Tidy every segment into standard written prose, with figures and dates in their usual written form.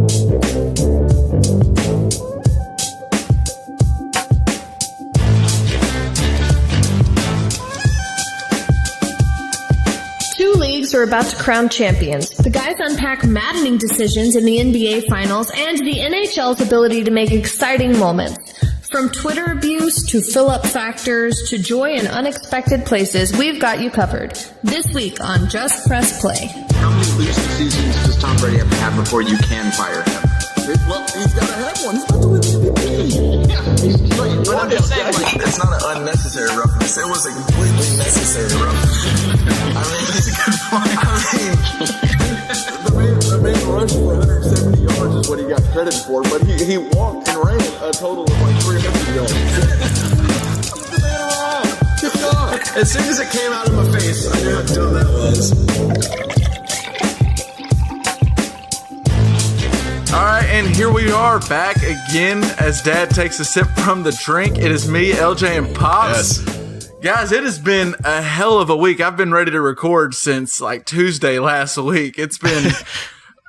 Two leagues are about to crown champions. The guys unpack maddening decisions in the NBA Finals and the NHL's ability to make exciting moments. From Twitter abuse to fill-up factors to joy in unexpected places, we've got you covered. This week on Just Press Play. How many losing seasons does Tom Brady have to have before you can fire him? Well, he's got to have one. He's about to win the MVP. Yeah. But I'm just saying, like, it's not an unnecessary roughness. It was a completely necessary roughness. I mean, it's a good point. The man rushed for 170 yards is what he got credit for, but he walked and ran a total of like 300 yards. Keep the man around. Keep going. As soon as it came out of my face, I knew how dumb that was. All right, and here we are back again as Dad takes a sip from the drink. It is me, LJ, and Pops. Yes. Guys, it has been a hell of a week. I've been ready to record since like Tuesday last week. It's been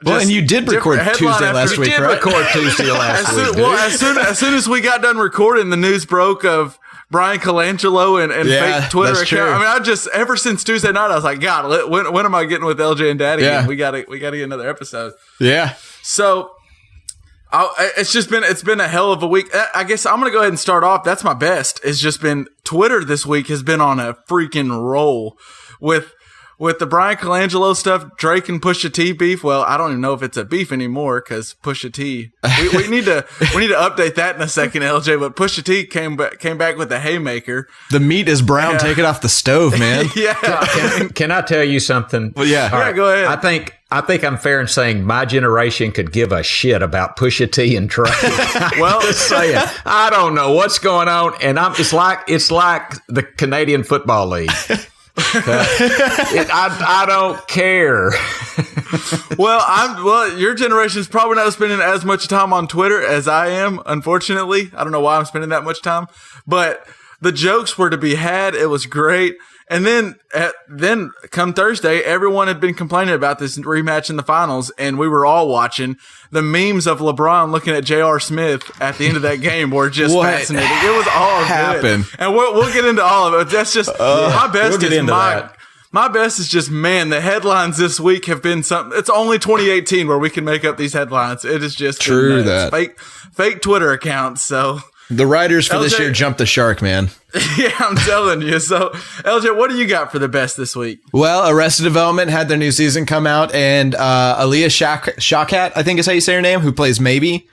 well, and you did record Tuesday last week, right? Record Tuesday last week. Well, as soon as we got done recording, the news broke of Brian Colangelo and fake Twitter account. True. I mean, ever since Tuesday night, I was like, God, when am I getting with LJ and Dad again? We gotta get another episode. Yeah. So it's been a hell of a week. I guess I'm gonna go ahead and start off. That's my best. It's just been Twitter this week has been on a freaking roll with the Brian Colangelo stuff, Drake and Pusha T beef. Well, I don't even know if it's a beef anymore because Pusha T. We need to update that in a second, LJ. But Pusha T came back with a haymaker. The meat is brown. Take it off the stove, man. Yeah. Can I tell you something? Well, yeah. All right, go ahead. I think I'm fair in saying my generation could give a shit about Pusha T and Drake. Well, just saying, I don't know what's going on, and it's like the Canadian Football League. I don't care. Well, your generation's probably not spending as much time on Twitter as I am. Unfortunately, I don't know why I'm spending that much time, but the jokes were to be had. It was great. And then come Thursday, everyone had been complaining about this rematch in the finals, and we were all watching. The memes of LeBron looking at J.R. Smith at the end of that game were just fascinating. It was all good. And we'll get into all of it. That's just my best. My best is just, man, the headlines this week have been something. It's only 2018 where we can make up these headlines. It is just true that fake Twitter accounts. So the writers for this year jumped the shark, man. Yeah, I'm telling you. So, LJ, what do you got for the best this week? Well, Arrested Development had their new season come out, and Aaliyah Shawkat, I think is how you say her name, who plays Maybe.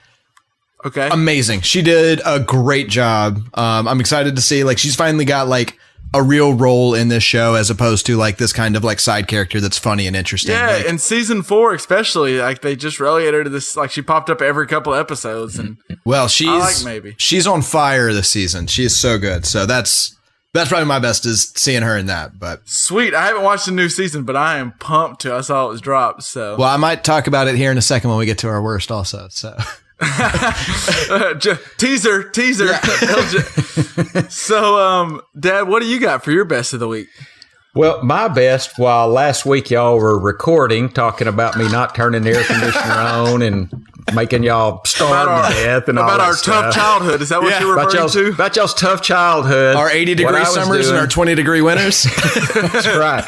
Okay. Amazing. She did a great job. I'm excited to see, like, she's finally got, like, a real role in this show as opposed to like this kind of like side character that's funny and interesting. Yeah, like, in season 4 especially, like they just relegated her to this, like she popped up every couple episodes, and well, she's on fire this season. She is so good. So that's probably my best is seeing her in that. But sweet, I haven't watched the new season, but I am pumped to. I saw it was dropped. So well, I might talk about it here in a second when we get to our worst also. So. teaser. Yeah. So, Dad, what do you got for your best of the week? Well, my best, while last week y'all were recording, talking about me not turning the air conditioner on and making y'all starve to death and all that about our stuff. Tough childhood. Is that what you were referring to? About y'all's tough childhood. Our 80-degree summers and our 20-degree winters. That's right.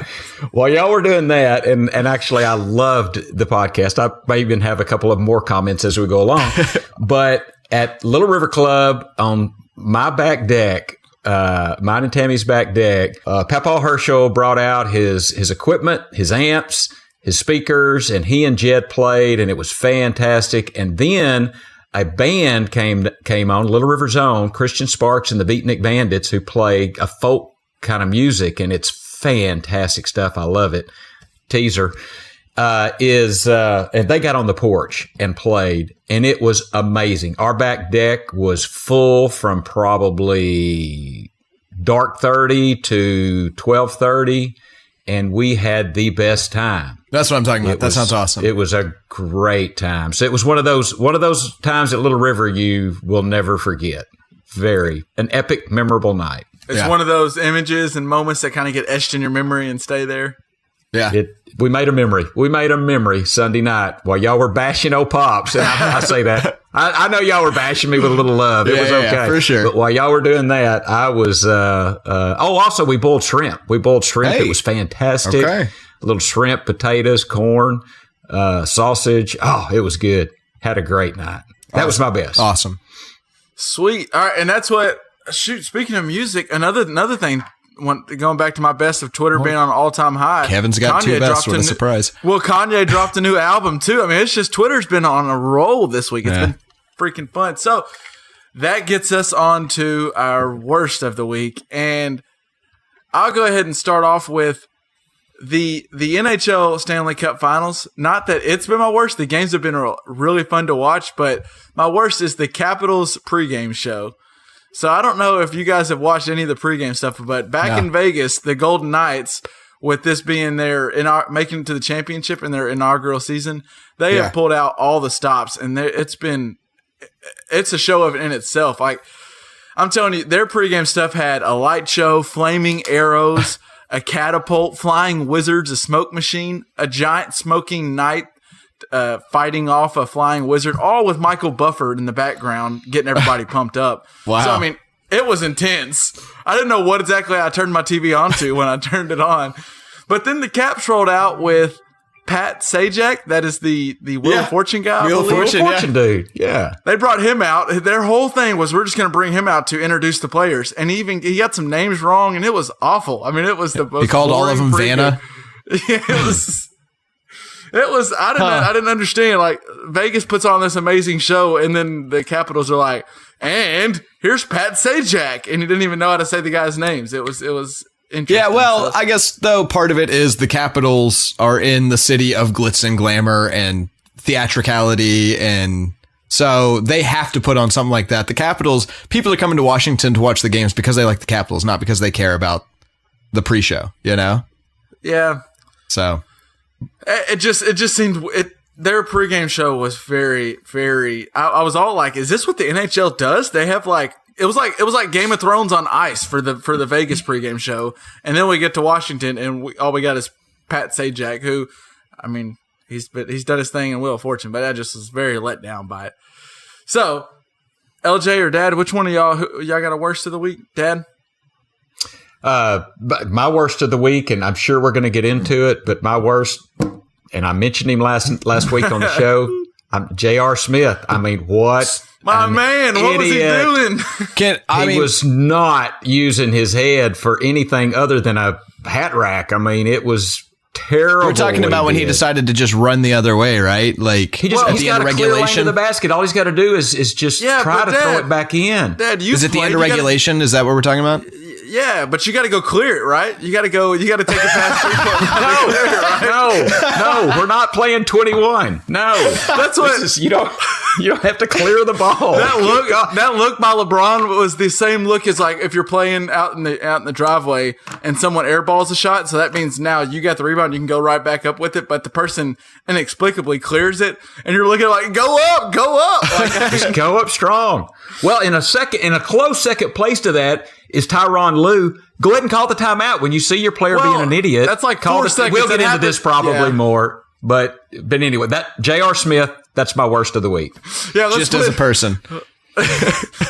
While y'all were doing that, and actually I loved the podcast. I may even have a couple of more comments as we go along. But at Little River Club on my back deck, mine and Tammy's back deck, Papa Herschel brought out his equipment, his amps, his speakers, and he and Jed played, and it was fantastic. And then a band came on, Little River Zone, Christian Sparks and the Beatnik Bandits, who play a folk kind of music, and it's fantastic stuff. I love it. Teaser and they got on the porch and played, and it was amazing. Our back deck was full from probably dark 30 to 12:30, and we had the best time. That's what I'm talking about. That sounds awesome. It was a great time. So it was one of those times at Little River you will never forget. An epic, memorable night. It's one of those images and moments that kind of get etched in your memory and stay there. Yeah. We made a memory. We made a memory Sunday night while y'all were bashing old Pops. And I say that. I know y'all were bashing me with a little love. It was okay. Yeah, for sure. But while y'all were doing that, I was, also we boiled shrimp. Hey. It was fantastic. Okay. A little shrimp, potatoes, corn, sausage. Oh, it was good. Had a great night. That was my best. Awesome. Sweet. All right. And that's what, speaking of music, another thing, going back to my best of Twitter being on an all-time high. Kevin's got two best. What a surprise. Well, Kanye dropped a new album too. I mean, it's just Twitter's been on a roll this week. It's been freaking fun. So that gets us on to our worst of the week. And I'll go ahead and start off with the NHL Stanley Cup Finals. Not that it's been my worst. The games have been really fun to watch, but my worst is the Capitals pregame show. So I don't know if you guys have watched any of the pregame stuff, but back in Vegas, the Golden Knights, with this being making it to the championship in their inaugural season, they have pulled out all the stops, and it's a show in itself. Like, I'm telling you, their pregame stuff had a light show, flaming arrows, a catapult, flying wizards, a smoke machine, a giant smoking knight fighting off a flying wizard, all with Michael Bufford in the background, getting everybody pumped up. Wow. So, I mean, it was intense. I didn't know what exactly I turned my TV onto when I turned it on. But then the Caps rolled out with Pat Sajak. That is the Wheel of Fortune guy. Wheel of Fortune, dude. Yeah. They brought him out. Their whole thing was, we're just going to bring him out to introduce the players. And he got some names wrong, and it was awful. I mean, it was the most He called all of them Vanna. Yeah, it was. I didn't understand. Like, Vegas puts on this amazing show, and then the Capitals are like, and here's Pat Sajak, and he didn't even know how to say the guys' names. It was interesting. Yeah, well, I guess though part of it is the Capitals are in the city of glitz and glamour and theatricality, and so they have to put on something like that. The Capitals, people are coming to Washington to watch the games because they like the Capitals, not because they care about the pre-show, you know? Yeah. So it just seemed their pregame show was very, very. I was all like, "Is this what the NHL does?" They have it was like Game of Thrones on ice for the Vegas pregame show, and then we get to Washington, and all we got is Pat Sajak, who, I mean, he's done his thing in Wheel of Fortune, but I just was very let down by it. So, LJ or Dad, which one of y'all got a worst of the week, Dad? But my worst of the week, and I'm sure we're going to get into it, but my worst, and I mentioned him last week on the show, J.R. Smith. I mean, what? My man, what was he doing? He was not using his head for anything other than a hat rack. I mean, it was terrible. We're talking about when he decided to just run the other way, right? Like, he's got a clear lane to the basket. All he's got to do is just try to throw it back in. Dad, is it the end of regulation? Is that what we're talking about? Yeah, but you got to go clear it, right? You got to take it past 3 points. No, we're not playing 21. No, that's what you don't have to clear the ball. That look by LeBron was the same look as like if you're playing out in the driveway and someone airballs a shot. So that means now you got the rebound, you can go right back up with it, but the person inexplicably clears it, and you're looking like go up, like, just go up strong. Well, in a close second place to that is Tyronn Lue. Go ahead and call the timeout when you see your player being an idiot. That's like 4 seconds. We'll get into this probably more, but anyway, that J.R. Smith, that's my worst of the week. Yeah, just as a person.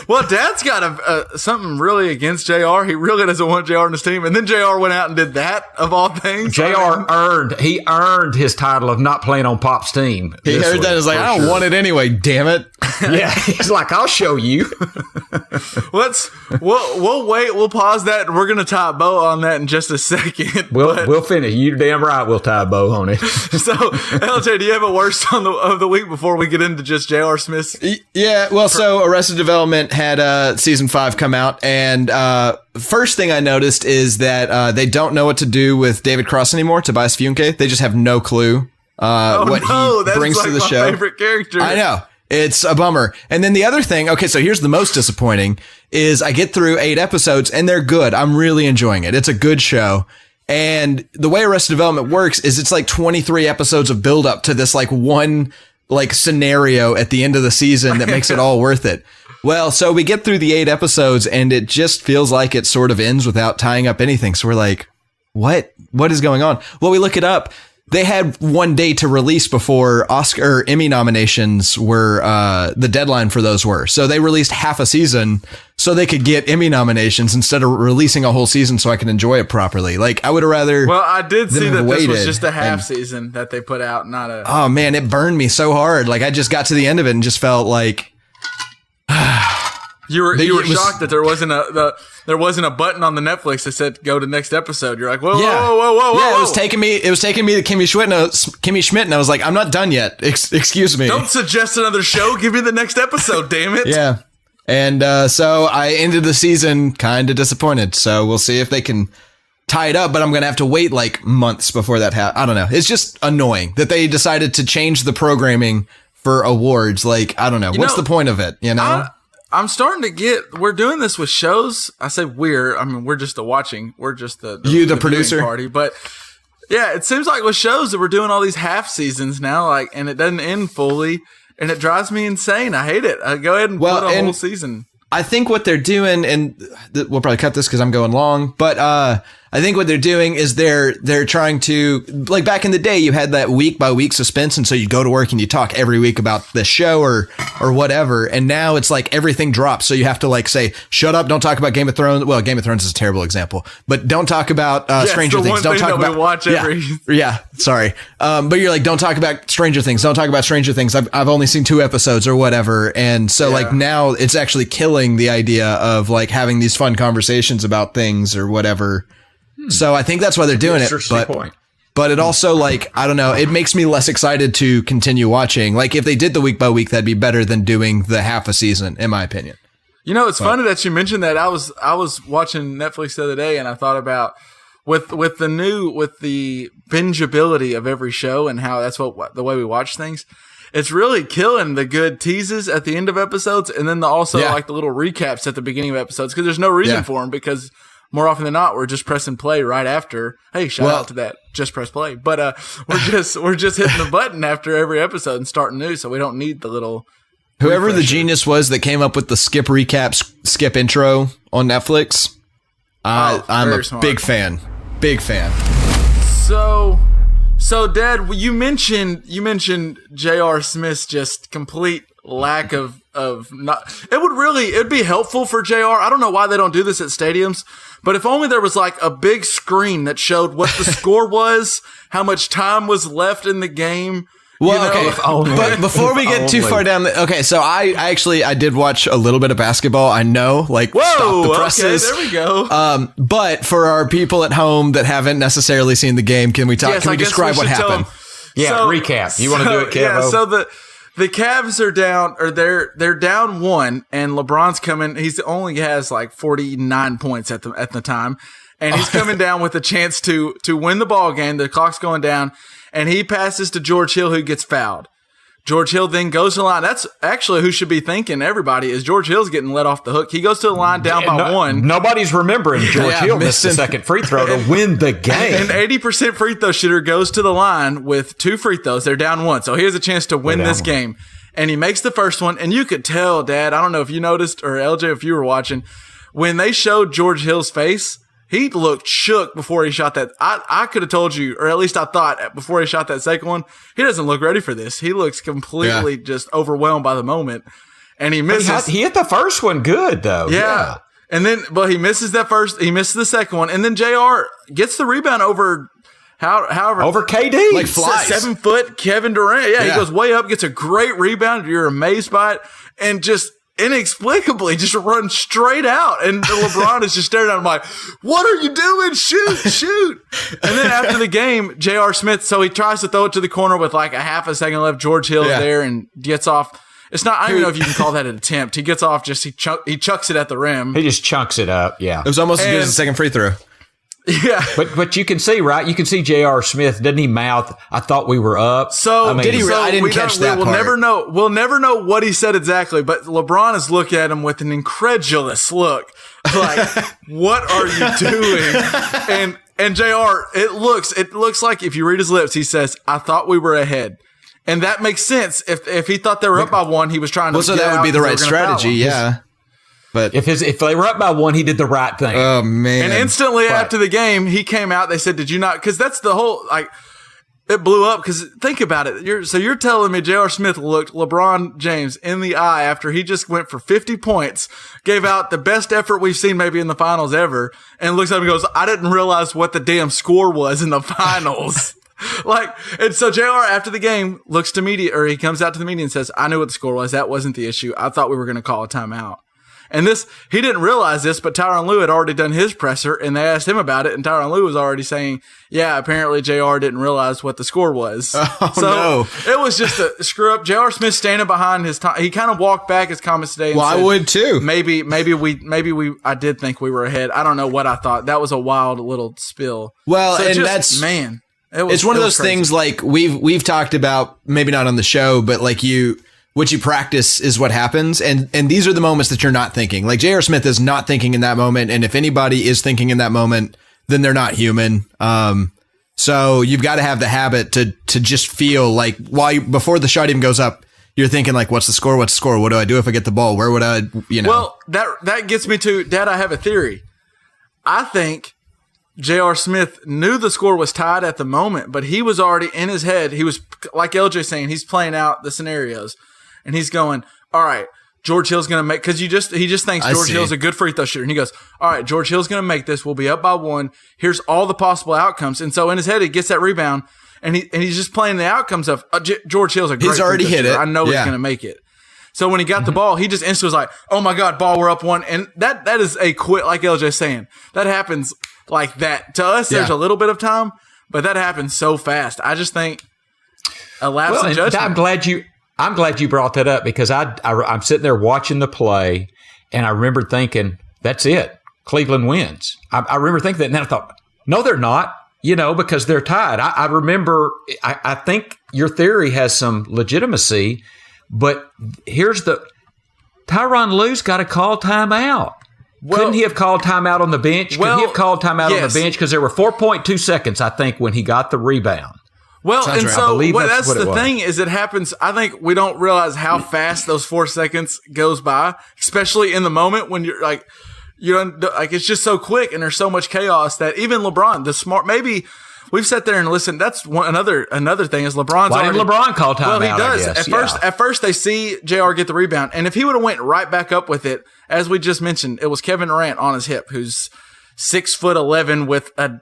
Well, Dad's got something really against JR. He really doesn't want JR on his team. And then JR went out and did that, of all things. JR earned his title of not playing on Pop's team. He heard that and was like, I don't want it anyway, damn it. Yeah, he's like, I'll show you. We'll wait. We'll pause that. And we're going to tie a bow on that in just a second. We'll finish. You damn right we'll tie a bow on it. So, LJ, do you have a worst of the week before we get into just J.R. Smith's? Yeah, well, so Arrested Development had season 5 come out, and first thing I noticed is that they don't know what to do with David Cross anymore, Tobias Funke. They just have no clue what he brings to the show. My favorite character. I know. It's a bummer. And then the other thing, okay, so here's the most disappointing, is I get through 8 episodes, and they're good. I'm really enjoying it. It's a good show. And the way Arrested Development works is it's like 23 episodes of build up to this like one like scenario at the end of the season that makes it all worth it. Well, so we get through the 8 episodes and it just feels like it sort of ends without tying up anything. So we're like, what is going on? Well, we look it up. They had one day to release before Oscar or Emmy nominations were the deadline for those were. So they released half a season so they could get Emmy nominations instead of releasing a whole season so I can enjoy it properly. Like, I would have rather. Well, I did see that this was just a half and, season that they put out, not a. Oh man, it burned me so hard. Like, I just got to the end of it and just felt like. You were shocked that there wasn't a button on the Netflix that said go to next episode. You're like, whoa. Yeah, it was taking me to Kimmy Schmidt, and I was like, I'm not done yet. Excuse me. Don't suggest another show. Give me the next episode, damn it. Yeah. And so I ended the season kind of disappointed. So we'll see if they can tie it up, but I'm going to have to wait like months before that happens. I don't know. It's just annoying that they decided to change the programming for awards. Like, I don't know. What's the point of it, you know? I'm starting to get. We're doing this with shows. I say we're. I mean, we're just the watching. We're just the producer party. But yeah, it seems like with shows that we're doing all these half seasons now, like, and it doesn't end fully, and it drives me insane. I hate it. Go ahead and put a whole season. I think what they're doing, and we'll probably cut this because I'm going long, but I think what they're doing is they're trying to, like back in the day, you had that week by week suspense, and so you go to work and you talk every week about the show or whatever, and now it's like everything drops, so you have to like say, shut up, don't talk about Game of Thrones. Well, Game of Thrones is a terrible example, but don't talk about Stranger Things. Don't talk about. We watch every. Yeah, sorry, but you're like, don't talk about Stranger Things. Don't talk about Stranger Things. I've only seen 2 episodes or whatever, and so like now it's actually killing the idea of like having these fun conversations about things or whatever. So I think that's why they're doing it. But it also, like, I don't know, it makes me less excited to continue watching. Like, if they did the week by week, that'd be better than doing the half a season, in my opinion. You know, it's funny that you mentioned that. I was watching Netflix the other day, and I thought about with the bingeability of every show and how that's the way we watch things. It's really killing the good teases at the end of episodes, and then like the little recaps at the beginning of episodes, because there's no reason for them, because more often than not, we're just pressing play right after. Hey, shout out to that. Just press play. But we're just hitting the button after every episode and starting new, so we don't need the little. Whoever refresher. the genius was that came up with the skip recap, skip intro on Netflix, I'm a smart. big fan. Big fan. So, Dad, you mentioned J.R. Smith's just complete lack of not. It'd be helpful for J.R. I don't know why they don't do this at stadiums, but if only there was like a big screen that showed what the score was, how much time was left in the game. Well, okay, but before we get too far down, so I did watch a little bit of basketball. I know, like, stop the presses. Okay, there we go. But for our people at home that haven't necessarily seen the game, can we describe what happened? Recap. You want to do it, Kev? Yeah, so the Cavs are down, or they're down 1, and LeBron's coming. He only has like 49 points at the time, and he's coming down with a chance to win the ball game. The clock's going down. And he passes to George Hill, who gets fouled. George Hill then goes to the line. That's actually who should be thinking, everybody, is George Hill's getting let off the hook. He goes to the line down by 1. Nobody's remembering George Hill missed the second free throw to win the game. An 80% free throw shooter goes to the line with 2 free throws. They're down 1. So he has a chance to win this game. And he makes the first one. And you could tell, Dad, I don't know if you noticed, or LJ, if you were watching, when they showed George Hill's face, he looked shook before he shot that. I could have told you, or at least I thought before he shot that second one, he doesn't look ready for this. He looks completely just overwhelmed by the moment. And he misses. He hit the first one good, though. Yeah. And then, but he misses that first. He misses the second one. And then JR gets the rebound over, however. Over KD. Like flies. 7 foot Kevin Durant. Yeah, he goes way up, gets a great rebound. You're amazed by it. And just inexplicably just run straight out, and LeBron is just staring at him like, what are you doing? Shoot. And then after the game, J.R. Smith, so he tries to throw it to the corner with like a half a second left. George Hill's there and gets off. It's not, I don't even know if you can call that an attempt. He gets off, he chucks it at the rim. He just chunks it up. Yeah. It was almost as good as the second free throw. Yeah. But you can see, right? You can see J.R. Smith, didn't he mouth, I thought we were up? So, did he? I didn't catch that We'll part. We'll never know what he said exactly, but LeBron is looking at him with an incredulous look. Like, what are you doing? And JR, it looks like if you read his lips, he says, I thought we were ahead. And that makes sense. If he thought they were up by 1, he was trying to. Well, so that would be the right strategy. Yeah. But if they were up by 1, he did the right thing. Oh man! And instantly after the game, he came out. They said, "Did you not?" Because that's the whole it blew up. Because think about it. You're telling me J.R. Smith looked LeBron James in the eye after he just went for 50 points, gave out the best effort we've seen maybe in the finals ever, and looks up and goes, "I didn't realize what the damn score was in the finals." And so JR after the game looks to media, or he comes out to the media and says, "I knew what the score was. That wasn't the issue. I thought we were going to call a timeout." And he didn't realize this, but Tyronn Lue had already done his presser, and they asked him about it, and Tyronn Lue was already saying, "Yeah, apparently JR didn't realize what the score was." Oh, no. It was just a screw up. J.R. Smith standing behind his time. He kind of walked back his comments today. And well, said, I would too. Maybe I did think we were ahead. I don't know what I thought. That was a wild little spill. Well, that's man. It's one of those things like we've talked about, maybe not on the show, but like what you practice is what happens. And these are the moments that you're not thinking. Like J.R. Smith is not thinking in that moment. And if anybody is thinking in that moment, then they're not human. So you've got to have the habit to just feel like before the shot even goes up, you're thinking like, what's the score? What's the score? What do I do if I get the ball? Where would I, Well, that gets me to, Dad, I have a theory. I think J.R. Smith knew the score was tied at the moment, but he was already in his head. He was, like LJ saying, he's playing out the scenarios. And he's going, all right, George Hill's going to make, because he just thinks George Hill's a good free throw shooter. And he goes, all right, George Hill's going to make this. We'll be up by 1. Here's all the possible outcomes. And so in his head, he gets that rebound, and he's just playing the outcomes of George Hill's a great He's already hit it. I know he's going to make it. So when he got the ball, he just instantly was like, oh my God, ball, we're up 1. And that is a quick, like LJ's saying, that happens like that. To us, there's a little bit of time, but that happens so fast. I just think a lapse in judgment. I'm glad you brought that up, because I'm sitting there watching the play, and I remember thinking, that's it. Cleveland wins. I remember thinking that, and then I thought, no, they're not, because they're tied. I remember, I think your theory has some legitimacy, but here's Tyronn Lue's got to call timeout. Couldn't he have called timeout on the bench? Could he have called timeout on the bench? Because there were 4.2 seconds, I think, when he got the rebound. Well, Sounds and right. so that's that's the thing is it happens. I think we don't realize how fast those 4 seconds goes by, especially in the moment when you're like, it's just so quick and there's so much chaos that even LeBron, maybe we've sat there and listened. That's another thing is LeBron's Why didn't LeBron call timeout? Well, he does. At first they see JR get the rebound, and if he would have went right back up with it, as we just mentioned, it was Kevin Durant on his hip, who's 6'11" with a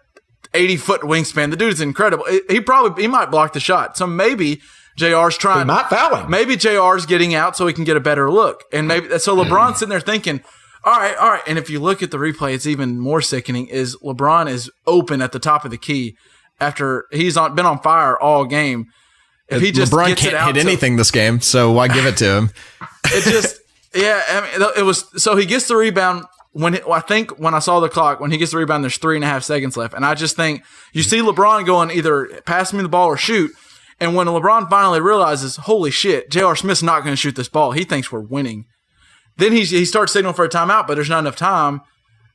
80-foot wingspan. The dude's incredible. He might block the shot. So maybe JR's trying. He might foul him. Maybe JR's getting out so he can get a better look. And maybe so LeBron's sitting there thinking, all right. And if you look at the replay, it's even more sickening. Is LeBron is open at the top of the key after he's been on fire all game. If he just LeBron gets can't it out hit anything this game, so why give it to him? It just it was so he gets the rebound. I think when I saw the clock, when he gets the rebound, there's 3.5 seconds left. And I just think you see LeBron going either pass me the ball or shoot. And when LeBron finally realizes, holy shit, J.R. Smith's not going to shoot this ball. He thinks we're winning. Then he starts signaling for a timeout, but there's not enough time.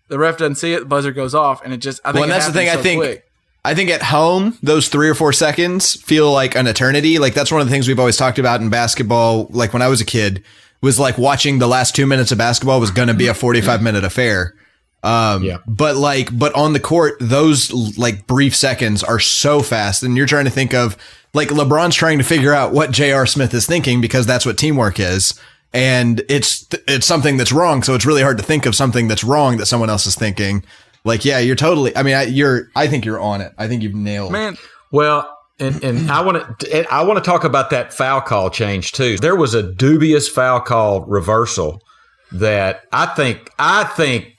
The ref doesn't see it. The buzzer goes off. And that's the thing. I think at home, those 3 or 4 seconds feel like an eternity. Like that's one of the things we've always talked about in basketball. Like when I was a kid, was like watching the last 2 minutes of basketball was going to be a 45-minute affair. But on the court, those like brief seconds are so fast. And you're trying to think of like LeBron's trying to figure out what J.R. Smith is thinking, because that's what teamwork is. And it's something that's wrong. So it's really hard to think of something that's wrong that someone else is thinking. Like, yeah, you're totally, I mean, I think you're on it. I think you've nailed it. Man, well, and I want to talk about that foul call change too. There was a dubious foul call reversal that I think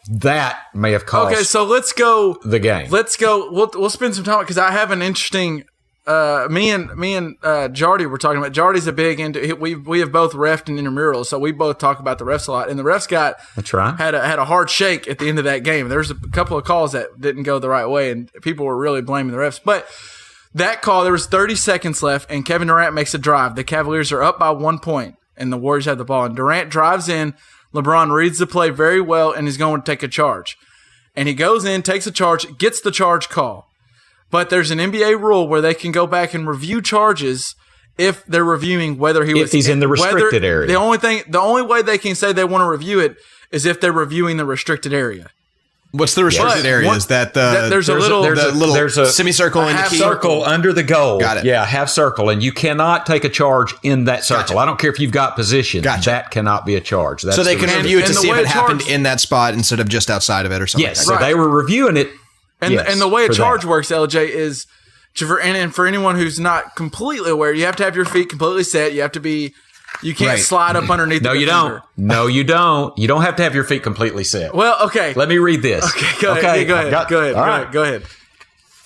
that may have cost. Okay, so let's go the game. Let's go. We'll spend some time because I have an interesting. Me and Jardy were talking about. Jardy's a big into. We have both refed in intramurals, so we both talk about the refs a lot. And the refs that's right, had a hard shake at the end of that game. There's a couple of calls that didn't go the right way, and people were really blaming the refs. But that call, there was 30 seconds left, and Kevin Durant makes a drive. The Cavaliers are up by 1 point, and the Warriors have the ball. And Durant drives in. LeBron reads the play very well, and he's going to take a charge. And he goes in, takes a charge, gets the charge call. But there's an NBA rule where they can go back and review charges if they're reviewing whether he's in the restricted area. The only way they can say they want to review it is if they're reviewing the restricted area. What's the restricted area? Is that there's a little semicircle in the half key? circle under the goal. Got it. Yeah, half circle, and you cannot take a charge in that circle. Gotcha. I don't care if you've got position. Gotcha. That cannot be a charge. That's So they can review it to and the see if way it happened charge- in that spot instead of just outside of it or something. Yes, like so they were reviewing it. And yes, and the way a for charge that. works, LJ, is and for anyone who's not completely aware, you have to have your feet completely set. You have to be. You can't Right. slide up underneath. No, the you defender. don't. No, you don't. You don't have to have your feet completely set. Well, okay. Let me read this. Okay, go ahead. Go ahead.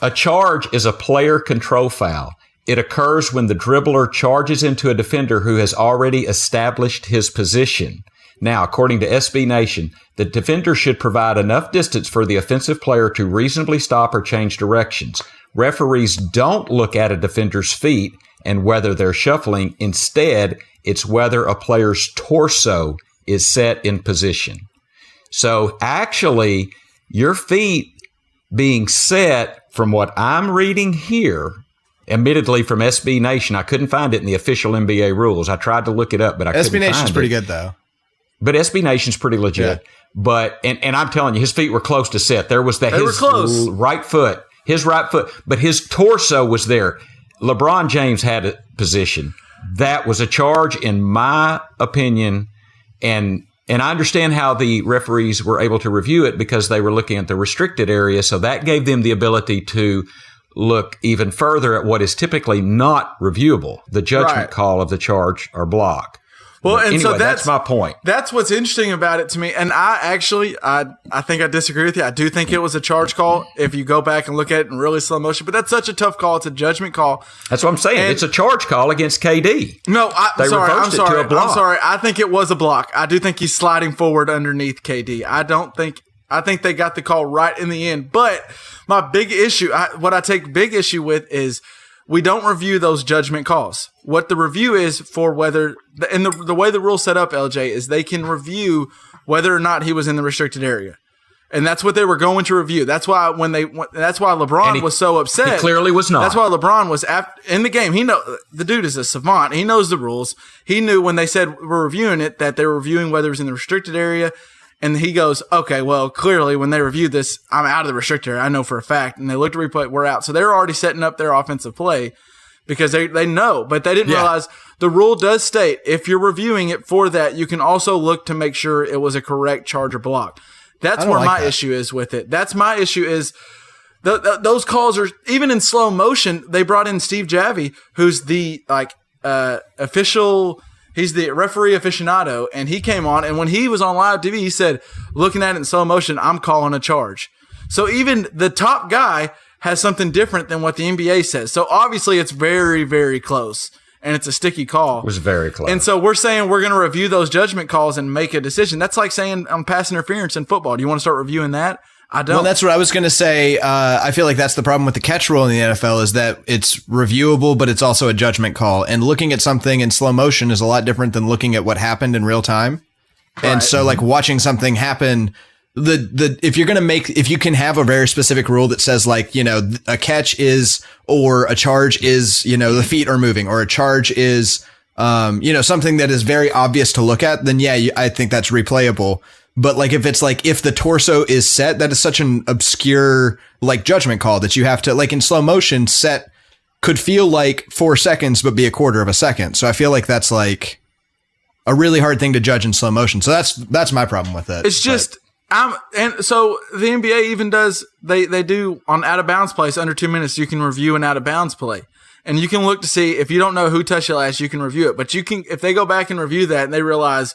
A charge is a player control foul. It occurs when the dribbler charges into a defender who has already established his position. Now, according to SB Nation, the defender should provide enough distance for the offensive player to reasonably stop or change directions. Referees don't look at a defender's feet and whether they're shuffling. Instead, it's whether a player's torso is set in position. So actually, your feet being set, from what I'm reading here, admittedly from SB Nation, I couldn't find it in the official NBA rules. I tried to look it up, but I couldn't find it. SB Nation's pretty good, though. But SB Nation's pretty legit. Yeah. But and I'm telling you, his feet were close to set. There was They were close. right foot, his right foot, but his torso was there. LeBron James had a position. That was a charge, in my opinion, and I understand how the referees were able to review it because they were looking at the restricted area, so that gave them the ability to look even further at what is typically not reviewable, the judgment call of the charge or block. Well, But and anyway, so that's my point. That's what's interesting about it to me. And I think I disagree with you. I do think it was a charge call if you go back and look at it in really slow motion. But that's such a tough call. It's a judgment call. That's what I'm saying. And- it's a charge call against KD. No, They I'm reversed it to sorry. a block. I'm sorry. I think it was a block. I do think he's sliding forward underneath KD. I think they got the call right in the end. But my big issue, what I take big issue with is we don't review those judgment calls. What the review is for whether, and the way the rule's set up, LJ, is they can review whether or not he was in the restricted area. And that's what they were going to review. That's why that's why LeBron was so upset. He clearly was not. That's why LeBron was in the game. The dude is a savant. He knows the rules. He knew when they said we're reviewing it that they were reviewing whether it was in the restricted area. And he goes, okay, well, clearly when they reviewed this, I'm out of the restricted area. I know for a fact. And they looked at replay, we're out. So they're already setting up their offensive play because they know, but they didn't realize the rule does state if you're reviewing it for that, you can also look to make sure it was a correct charge or block. That's where my issue is with it. That's my issue is those calls are, even in slow motion, they brought in Steve Javie, who's the official. He's the referee aficionado, and he came on, and when he was on live TV, he said, looking at it in slow motion, I'm calling a charge. So even the top guy has something different than what the NBA says. So obviously it's very, very close, and it's a sticky call. It was very close. And so we're saying we're going to review those judgment calls and make a decision. That's like saying I'm pass interference in football. Do you want to start reviewing that? I don't. Well, that's what I was going to say. I feel like that's the problem with the catch rule in the NFL is that it's reviewable, but it's also a judgment call. And looking at something in slow motion is a lot different than looking at what happened in real time. And so like watching something happen, if you can have a very specific rule that says like, a catch is, or a charge is, the feet are moving, or a charge is, something that is very obvious to look at, then I think that's replayable. But like if it's like if the torso is set, that is such an obscure like judgment call that you have to like in slow motion set could feel like 4 seconds but be a quarter of a second. So I feel like that's like a really hard thing to judge in slow motion. So that's my problem with it. It's just and so the NBA even does they do on out of bounds plays under 2 minutes. You can review an out of bounds play. And you can look to see if you don't know who touched it last, you can review it. But you can if they go back and review that and they realize,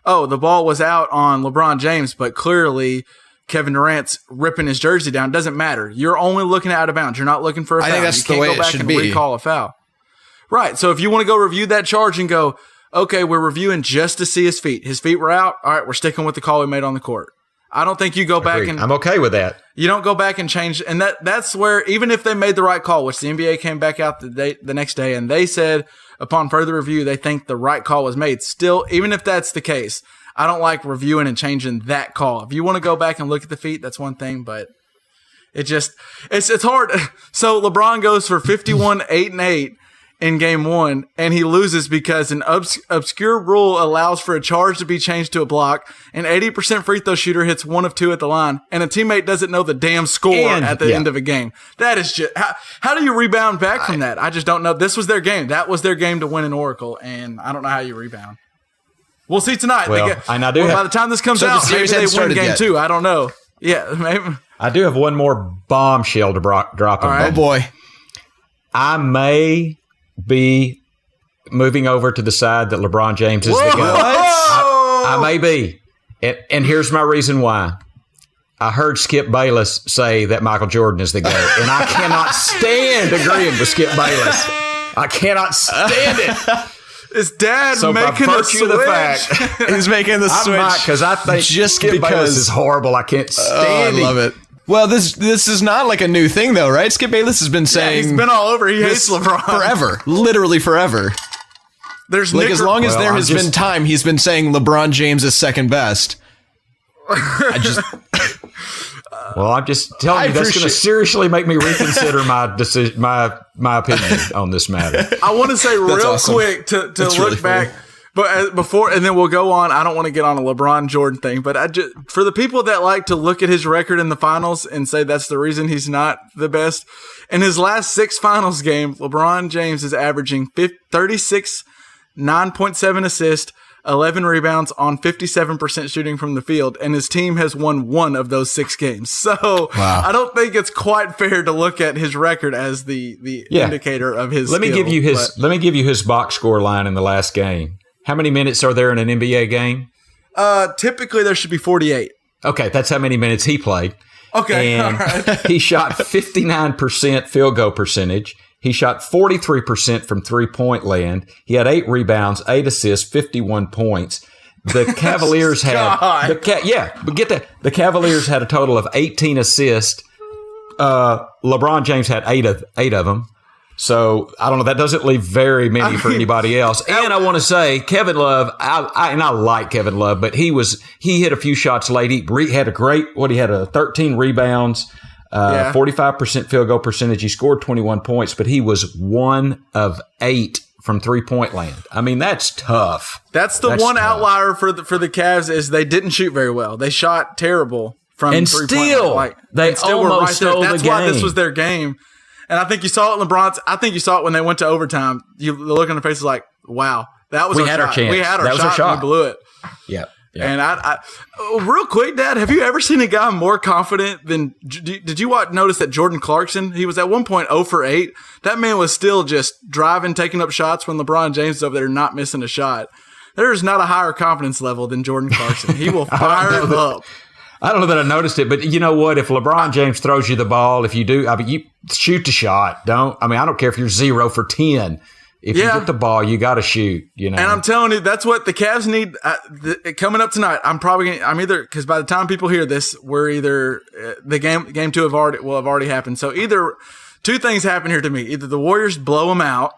oh, the ball was out on LeBron James, but clearly Kevin Durant's ripping his jersey down. It doesn't matter. You're only looking at out of bounds. You're not looking for a foul. I think that's you the way can't go it back should and be. recall a foul. Right. So if you want to go review that charge and go, okay, we're reviewing just to see his feet. His feet were out. All right, we're sticking with the call we made on the court. I don't think you go back and I'm okay with that. you don't go back and change. And that's where even if they made the right call, which the NBA came back out the next day and they said upon further review they think the right call was made. Still, even if that's the case, I don't like reviewing and changing that call. If you want to go back and look at the feet, that's one thing, but it's hard. So LeBron goes for 51, 8 and 8, in game 1, and he loses because an obscure rule allows for a charge to be changed to a block. An 80% free throw shooter hits 1 of 2 at the line, and a teammate doesn't know the damn score at the end of a game. That is just how do you rebound back from that? I just don't know. This was their game. That was their game to win in Oracle, and I don't know how you rebound. We'll see tonight. Well, by the time this comes out, maybe they win game 2. I don't know. Yeah, maybe. I do have one more bombshell to drop. Right. Oh boy, I may be moving over to the side that LeBron James is the GOAT. I may be, and here's my reason why. I heard Skip Bayless say that Michael Jordan is the GOAT, and I cannot stand agreeing with Skip Bayless. I cannot stand it. His dad so making by a virtue of the fact he's making the switch. Because I think Skip Bayless is horrible. I can't stand him. I love it. Well, this is not like a new thing, though, right? Skip Bayless has been saying he's been all over. He hates LeBron forever, literally forever. There's like as long as there has been time, he's been saying LeBron James is second best. I'm just telling you that's going to seriously make me reconsider my decision, my opinion on this matter. I want to say real quick to look really back, but before, and then we'll go on. I don't want to get on a LeBron Jordan thing, but for the people that like to look at his record in the finals and say that's the reason he's not the best, in his last 6 finals games, LeBron James is averaging 36, 9.7 assists, 11 rebounds on 57% shooting from the field, and his team has won 1 of those 6 games. So I don't think it's quite fair to look at his record as the indicator of his. Let me give you his box score line in the last game. How many minutes are there in an NBA game? Typically there should be 48. Okay, that's how many minutes he played. Okay, and he shot 59% field goal percentage. He shot 43% from three-point land. He had 8 rebounds, 8 assists, 51 points. The Cavaliers had but get that. The Cavaliers had a total of 18 assists. LeBron James had 8 of them. So I don't know. That doesn't leave very many for anybody else. And I want to say, Kevin Love. I like Kevin Love, but he hit a few shots late. He had a 13 rebounds. 45% field goal percentage. He scored 21 points, but he was 1 of 8 from 3-point land. I mean, that's tough. That's one tough outlier for the Cavs is they didn't shoot very well. They shot terrible from 3-point land. They almost stole the game. That's why this was their game. And I think you saw it in LeBron's. I think you saw it when they went to overtime. You look on their faces like, wow, that was our shot. We had our shot and we blew it. Yeah. Yeah. And I real quick, Dad, have you ever seen a guy more confident than? Did you notice that Jordan Clarkson? He was at one point 0 for 8. That man was still just driving, taking up shots when LeBron James is over there not missing a shot. There is not a higher confidence level than Jordan Clarkson. He will fire it up. I don't know that I noticed it, but you know what? If LeBron James throws you the ball, if you do, you shoot the shot. I don't care if you're 0 for 10. If you get the ball, you got to shoot. And I'm telling you, that's what the Cavs need coming up tonight. I'm either because by the time people hear this, we're either the game 2 will have already happened. So either 2 things happen here to me: either the Warriors blow them out,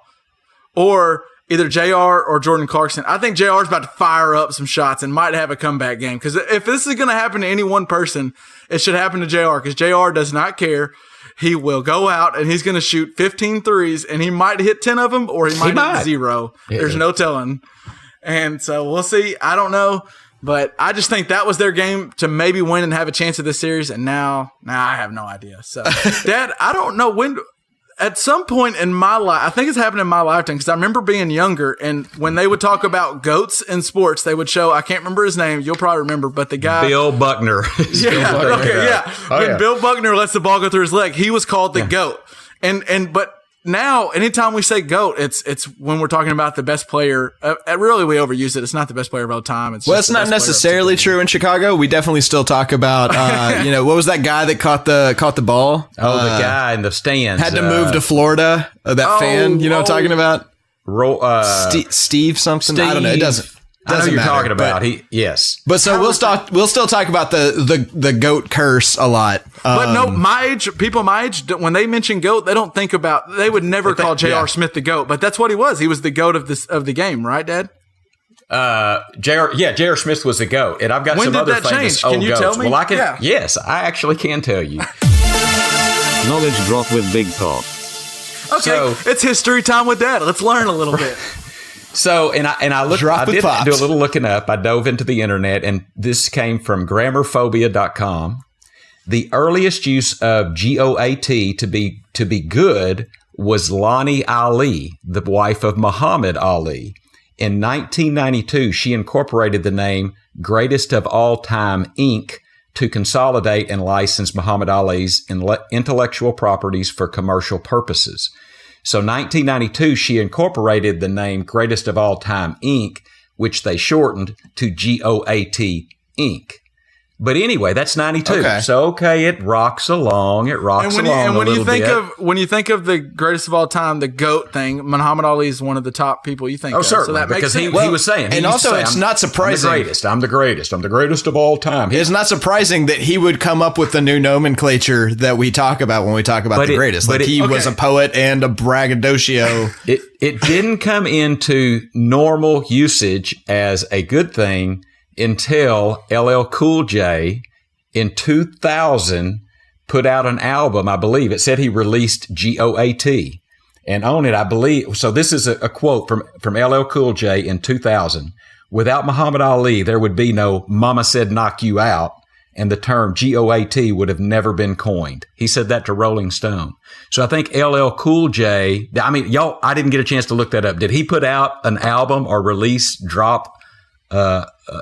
or either JR or Jordan Clarkson. I think JR is about to fire up some shots and might have a comeback game. Because if this is going to happen to any one person, it should happen to JR. Because JR does not care. He will go out and he's going to shoot 15 threes, and he might hit 10 of them or he might hit 0. Yeah. There's no telling. And so we'll see. I don't know. But I just think that was their game to maybe win and have a chance at this series. And now I have no idea. So, Dad, I don't know when. At some point in my life, I think it's happened in my lifetime because I remember being younger, and when they would talk about GOATs in sports, they would show, I can't remember his name, you'll probably remember, but the guy. Bill Buckner. When Bill Buckner lets the ball go through his leg, he was called the GOAT. But now, anytime we say GOAT, it's when we're talking about the best player. Really, we overuse it. It's not the best player of all time. It's not necessarily true in Chicago. We definitely still talk about, what was that guy that caught the ball? The guy in the stands. Had to move to Florida. That fan, what I'm talking about? Steve something? I don't know. It doesn't. I know Doesn't you're matter, talking about. But we'll still talk about the GOAT curse a lot. But no, people my age, when they mention GOAT, they don't think about. They would never call J.R. Smith the GOAT, but that's what he was. He was the GOAT of the game, right, Dad? J.R. Smith was the GOAT, and I've got some other famous old GOATs. Can you tell me? Well, Yes, I actually can tell you. Knowledge drop with Big Talk. Okay, So, it's history time with Dad. Let's learn a little bit. So, I looked, Drop I with did pops. do a little looking up. I dove into the internet, and this came from grammarphobia.com. The earliest use of GOAT to be good was Lonnie Ali, the wife of Muhammad Ali. In 1992, she incorporated the name Greatest of All Time, Inc. to consolidate and license Muhammad Ali's intellectual properties for commercial purposes. So 1992, she incorporated the name Greatest of All Time, Inc., which they shortened to GOAT, Inc. But anyway, that's 92. Okay. So, it rocks along. It rocks along when a you little think bit. when you think of the greatest of all time, the GOAT thing, Muhammad Ali is one of the top people you think of. certainly, So that because makes he sense. was saying. He and used also to say, it's not surprising. I'm the greatest. I'm the greatest of all time. It's not surprising that he would come up with the new nomenclature that we talk about when we talk about the greatest. Like he was a poet and a braggadocio. It didn't come into normal usage as a good thing until LL Cool J in 2000 put out an album. I believe it said he released GOAT, and on it, I believe. So this is a quote from LL Cool J in 2000. Without Muhammad Ali, there would be no "Mama Said Knock You Out," and the term GOAT would have never been coined. He said that to Rolling Stone. So I think LL Cool J, I mean, y'all, I didn't get a chance to look that up. Did he put out an album or drop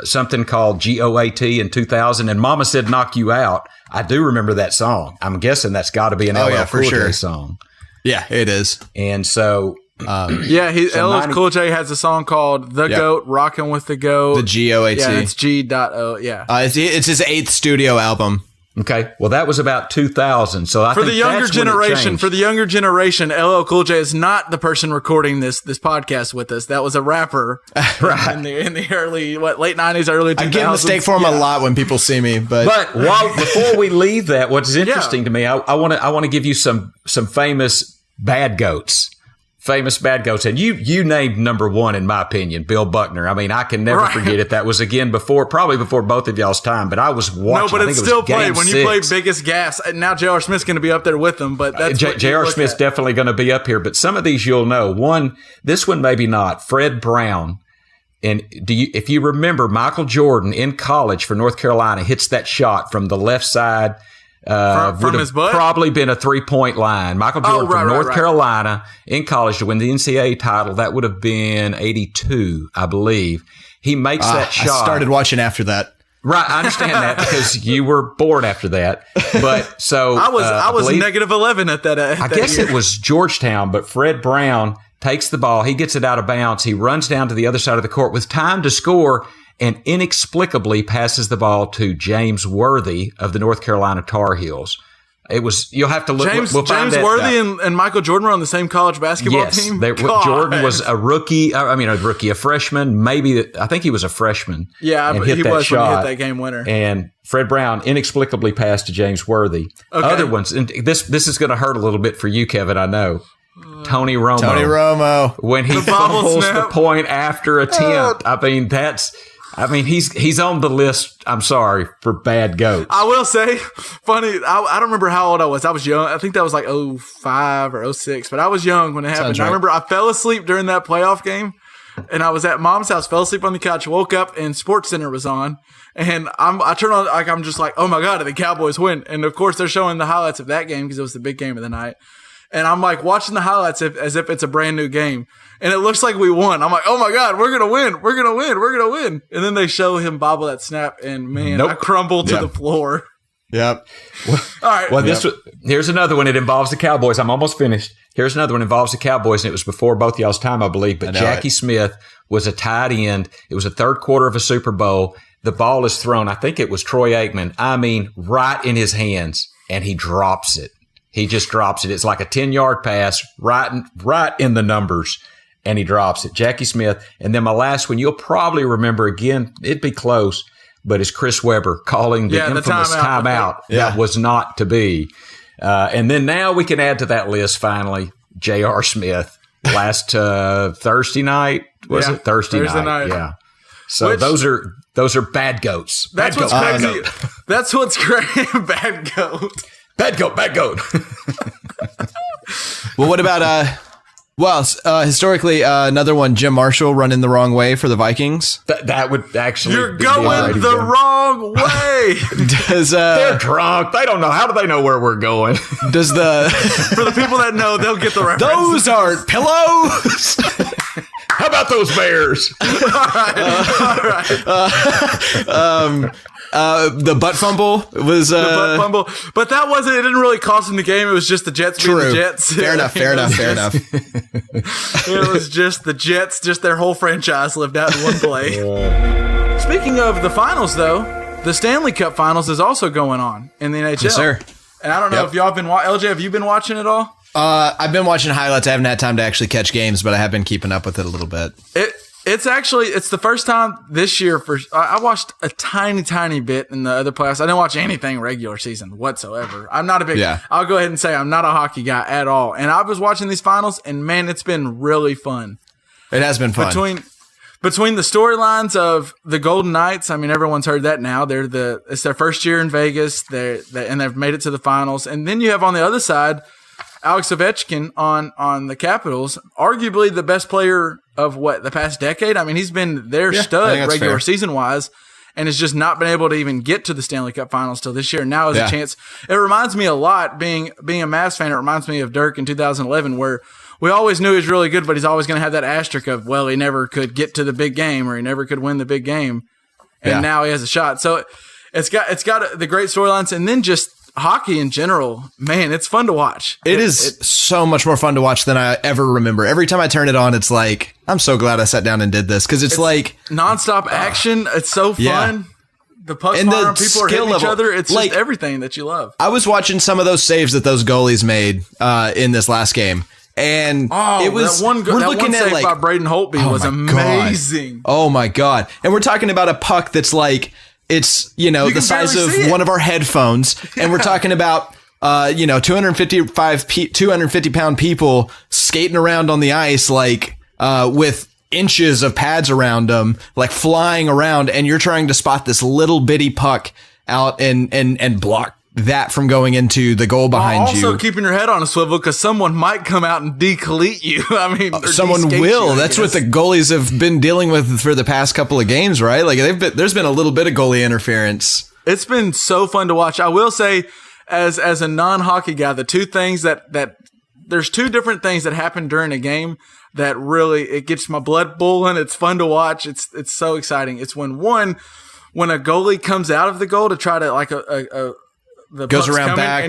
something called GOAT in 2000? And Mama Said Knock You Out. I do remember that song. I'm guessing that's got to be an LL for Cool sure. J song. Yeah, it is. And so, LL Cool J has a song called "The Goat," "Rockin' with the Goat." The GOAT. Yeah, it's G.O. Yeah. It's his 8th studio album. okay, well, that was about 2000. So I For think the younger that's when it generation, LL Cool J is not the person recording this podcast with us. That was a rapper, Right. in the early late 90s, early 2000s. I get mistake for him a lot when people see me, but before we leave that, what's interesting to me, I want to give you some famous bad goats. Famous bad goats. And you named number one, in my opinion, Bill Buckner. I mean, I can never forget it. That was, again, probably before both of y'all's time, but I was watching. No, but it's still played. When you play 6. Biggest Gas, and now J.R. Smith's going to be up there with them, but that's J.R. Smith's definitely going to be up here, but some of these you'll know. This one maybe not. Fred Brown. And if you remember, Michael Jordan in college for North Carolina hits that shot from the left side. From his butt? Probably been a 3-point line. Michael Jordan from North Carolina in college to win the NCAA title. That would have been 82, I believe. He makes that shot. I started watching after that. Right, I understand that because you were bored after that. But so I was believe, -11 at that. I guess year. it was Georgetown, but Fred Brown takes the ball. He gets it out of bounds. He runs down to the other side of the court with time to score, and inexplicably passes the ball to James Worthy of the North Carolina Tar Heels. It was, you'll have to look. James Worthy and Michael Jordan were on the same college basketball team? Jordan was a rookie. A freshman. I think he was a freshman. Yeah, and he was when he hit that game winner. And Fred Brown inexplicably passed to James Worthy. Okay. Other ones, and this is going to hurt a little bit for you, Kevin, I know. Tony Romo. When he fumbles the point after attempt. He's on the list, I'm sorry, for bad goats. I will say, funny, I don't remember how old I was. I was young. I think that was like 05 or 06, but I was young when it happened. Sounds right. I remember I fell asleep during that playoff game, and I was at Mom's house, fell asleep on the couch, woke up, and Sports Center was on. And I turn on, I'm just like, oh my God, did the Cowboys win? And of course, they're showing the highlights of that game because it was the big game of the night. And I'm like watching the highlights as if it's a brand new game. And it looks like we won. I'm like, oh my God, we're going to win. We're going to win. We're going to win. And then they show him bobble that snap. And man, I crumbled to the floor. Yep. All right. Well, here's another one. It involves the Cowboys. I'm almost finished. Here's another one. It involves the Cowboys. And it was before both y'all's time, I believe. But Jackie Smith was a tight end. It was a third quarter of a Super Bowl. The ball is thrown. I think it was Troy Aikman. Right in his hands. And he drops it. He just drops it. It's like a 10-yard pass right in the numbers, and he drops it. Jackie Smith. And then my last one, you'll probably remember again, it'd be close, but it's Chris Webber calling the infamous timeout that was not to be. And then now we can add to that list, finally, J.R. Smith. Last Thursday night, was it? Thursday night. Yeah. So those are bad goats. That's what's crazy. That's what's great. Bad goat. Bad goat. Well, what about historically, another one, Jim Marshall running the wrong way for the Vikings. That would actually. You're going the wrong way. They're drunk. They don't know. How do they know where we're going? For the people that know, they'll get the reference. Those aren't pillows. How about those bears? The butt fumble was the butt fumble, but that wasn't. It didn't really cost them the game. It was just the Jets being the Jets. Fair enough. It was just the Jets. Just their whole franchise lived out in one play. Speaking of the finals, though, the Stanley Cup Finals is also going on in the NHL. Yes, sir. And I don't know if y'all have been LJ. Have you been watching it all? I've been watching highlights. I haven't had time to actually catch games, but I have been keeping up with it a little bit. It's the first time this year I watched a tiny bit in the other playoffs. I didn't watch anything regular season whatsoever. I'm not a big, I'll go ahead and say I'm not a hockey guy at all. And I was watching these finals and man, it's been really fun. It has been fun. Between the storylines of the Golden Knights, I mean, everyone's heard that now. It's their first year in Vegas. And they've made it to the finals. And then you have on the other side, Alex Ovechkin on the Capitals, arguably the best player of the past decade. I mean, he's been their stud regular season wise and has just not been able to even get to the Stanley Cup Finals till this year. Now is a chance. It reminds me a lot, being a Mavs fan, it reminds me of Dirk in 2011, where we always knew he was really good, but he's always going to have that asterisk of, well, he never could get to the big game or he never could win the big game. And now he has a shot. So it's got the great storylines, and then just hockey in general, man, it's fun to watch. It is so much more fun to watch than I ever remember. Every time I turn it on, it's like, I'm so glad I sat down and did this, because it's like nonstop action. It's so fun. Yeah. The puck's flying around, people are hitting each other. It's like, just everything that you love. I was watching some of those saves that those goalies made in this last game. And it was that one save by Braden Holtby was amazing. Oh my God. And we're talking about a puck that's like, it's, the size of one of our headphones. Yeah. And we're talking about, 250 pound people skating around on the ice, like, with inches of pads around them, like flying around. And you're trying to spot this little bitty puck out and block that from going into the goal behind you. Also keeping your head on a swivel because someone might come out and decolete you. I mean, someone will. That's what the goalies have been dealing with for the past couple of games, right? Like there's been a little bit of goalie interference. It's been so fun to watch. I will say, as a non-hockey guy, the two things that there's two different things that happen during a game that really it gets my blood boiling. It's fun to watch. It's so exciting. It's when a goalie comes out of the goal to try to like goes around back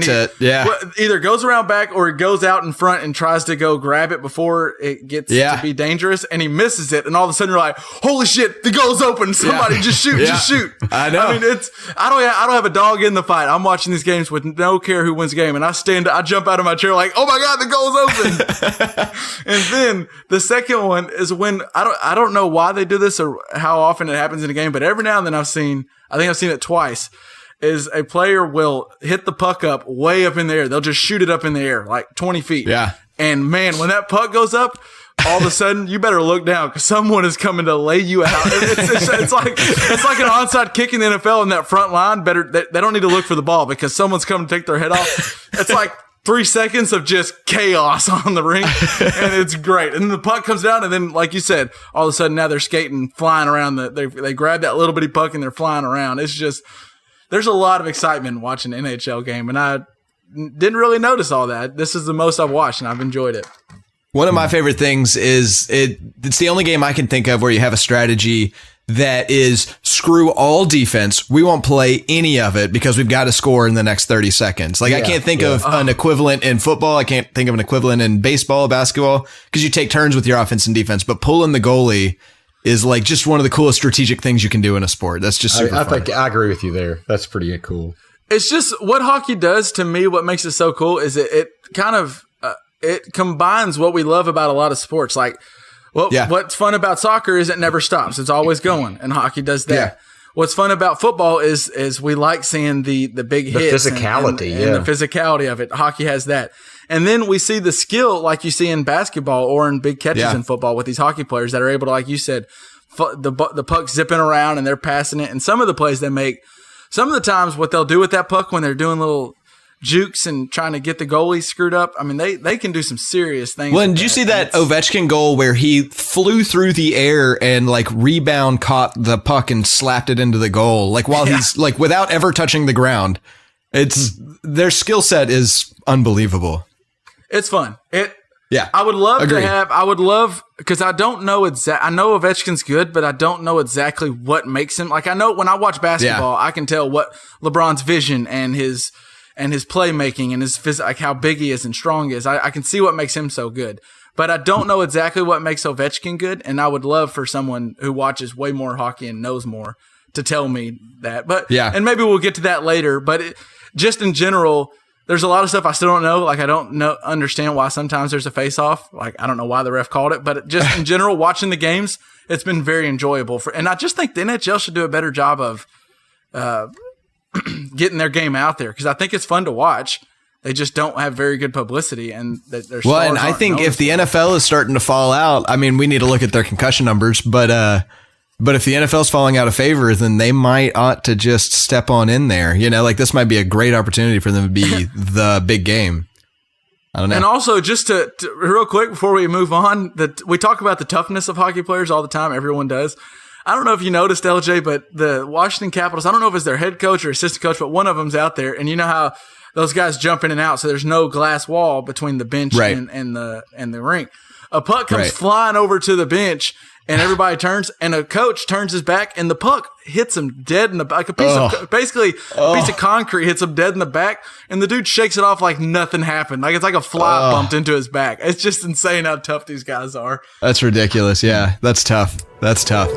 either goes around back or it goes out in front and tries to go grab it before it gets to be dangerous, and he misses it, and all of a sudden you're like, holy shit, the goal's open, somebody just shoot. I know. I mean, I don't have a dog in the fight. I'm watching these games with no care who wins the game, and I jump out of my chair like, oh my God, the goal's open. And then the second one is when I don't know why they do this or how often it happens in a game, but every now and then I think I've seen it twice, is a player will hit the puck up way up in the air. They'll just shoot it up in the air, like 20 feet. Yeah. And man, when that puck goes up, all of a sudden you better look down because someone is coming to lay you out. It's like an onside kick in the NFL in that front line. They don't need to look for the ball because someone's coming to take their head off. It's like 3 seconds of just chaos on the rink, and it's great. And the puck comes down, and then, like you said, all of a sudden now they're skating, flying around. They grab that little bitty puck and they're flying around. It's just, there's a lot of excitement watching an NHL game, and I didn't really notice all that. This is the most I've watched, and I've enjoyed it. One of my favorite things is it's the only game I can think of where you have a strategy that is screw all defense. We won't play any of it because we've got to score in the next 30 seconds. Like I can't think of an equivalent in football. I can't think of an equivalent in baseball, basketball, because you take turns with your offense and defense, but pulling the goalie is like just one of the coolest strategic things you can do in a sport. That's just super fun. think I agree with you there. That's pretty cool. It's just what hockey does to me. What makes it so cool is it kind of it combines what we love about a lot of sports. Like, what's fun about soccer is it never stops. It's always going, and hockey does that. Yeah. What's fun about football is we like seeing the big hits, physicality, and the physicality of it. Hockey has that. And then we see the skill like you see in basketball or in big catches in football with these hockey players that are able to, like you said, the puck zipping around and they're passing it. And some of the plays they make, some of the times what they'll do with that puck when they're doing little jukes and trying to get the goalie screwed up. I mean, they can do some serious things. Well, and did you see that Ovechkin goal where he flew through the air and like rebound caught the puck and slapped it into the goal, like while he's like without ever touching the ground? It's their skill set is unbelievable. It's fun. Yeah, I would love Agree. because I don't know I know Ovechkin's good, but I don't know exactly what makes him. Like, I know when I watch basketball, I can tell what LeBron's vision and his playmaking and his like how big he is and strong he is. I can see what makes him so good, but I don't know exactly what makes Ovechkin good. And I would love for someone who watches way more hockey and knows more to tell me that. But and maybe we'll get to that later. But just in general, there's a lot of stuff I still don't know. Like, I don't understand why sometimes there's a face-off. Like, I don't know why the ref called it, but just in general, watching the games, it's been very enjoyable. And I just think the NHL should do a better job of getting their game out there, because I think it's fun to watch. They just don't have very good publicity, and their well, and I think if the NFL is starting to fall out, I mean, we need to look at their concussion numbers, but if the NFL is falling out of favor, then they ought to just step on in there. You know, like this might be a great opportunity for them to be the big game. I don't know. And also, just to real quick before we move on, that we talk about the toughness of hockey players all the time. Everyone does. I don't know if you noticed, LJ, but the Washington Capitals, I don't know if it's their head coach or assistant coach, but one of them's out there, and you know how those guys jump in and out, so there's no glass wall between the bench and the rink. A puck comes flying over to the bench, and everybody turns, and a coach turns his back, and the puck hits him dead in the back. A piece of concrete hits him dead in the back, and the dude shakes it off like nothing happened. Like it's like a fly bumped into his back. It's just insane how tough these guys are. That's ridiculous. Yeah, that's tough. That's tough.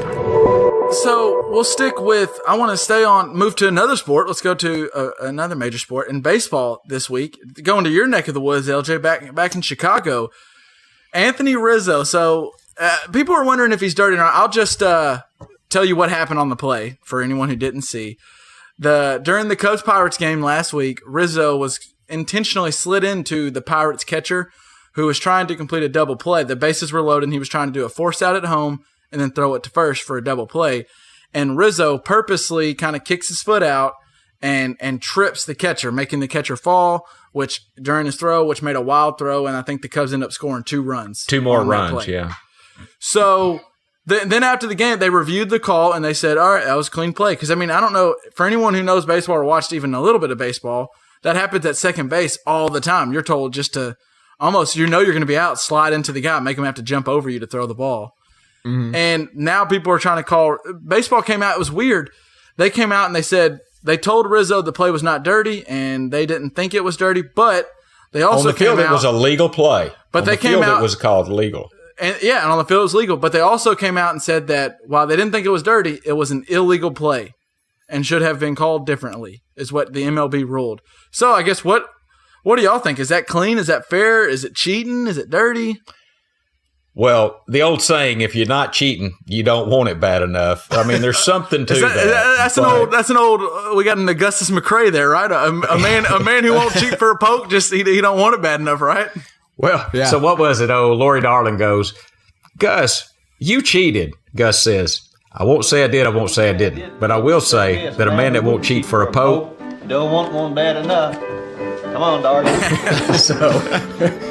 So we'll stick with, I want to move to another sport. Let's go to another major sport in baseball this week. Going to your neck of the woods, LJ, back in Chicago. Anthony Rizzo. So people are wondering if he's dirty or not. I'll just tell you what happened on the play for anyone who didn't see. During the Cubs-Pirates game last week, Rizzo was intentionally slid into the Pirates catcher who was trying to complete a double play. The bases were loaded, and he was trying to do a force out at home and then throw it to first for a double play. And Rizzo purposely kind of kicks his foot out and trips the catcher, making the catcher fall, which during his throw, which made a wild throw, and I think the Cubs ended up scoring 2 runs. 2 more runs, yeah. So then after the game, they reviewed the call, and they said, all right, that was clean play. Because, I mean, I don't know, for anyone who knows baseball or watched even a little bit of baseball, that happens at second base all the time. You're told just to almost, you're going to be out, slide into the guy, make him have to jump over you to throw the ball. Mm-hmm. And now people are trying to call – baseball came out. It was weird. They came out and they said – they told Rizzo the play was not dirty, and they didn't think it was dirty, but they also on the field, came out – it was a legal play. But on they the came field, out – it was called legal. And on the field it was legal. But they also came out and said that while they didn't think it was dirty, it was an illegal play and should have been called differently, is what the MLB ruled. So I guess what do y'all think? Is that clean? Is that fair? Is it cheating? Is it dirty? Well, the old saying, if you're not cheating, you don't want it bad enough. I mean, there's something to that. That's an old, we got an Augustus McRae there, right? A man who won't cheat for a poke, just he don't want it bad enough, right? Well, So what was it? Oh, Lori Darling goes, Gus, you cheated. Gus says, I won't say I did, I won't say I didn't. But I will say that a man that won't cheat for a poke don't want one bad enough. Come on, darling.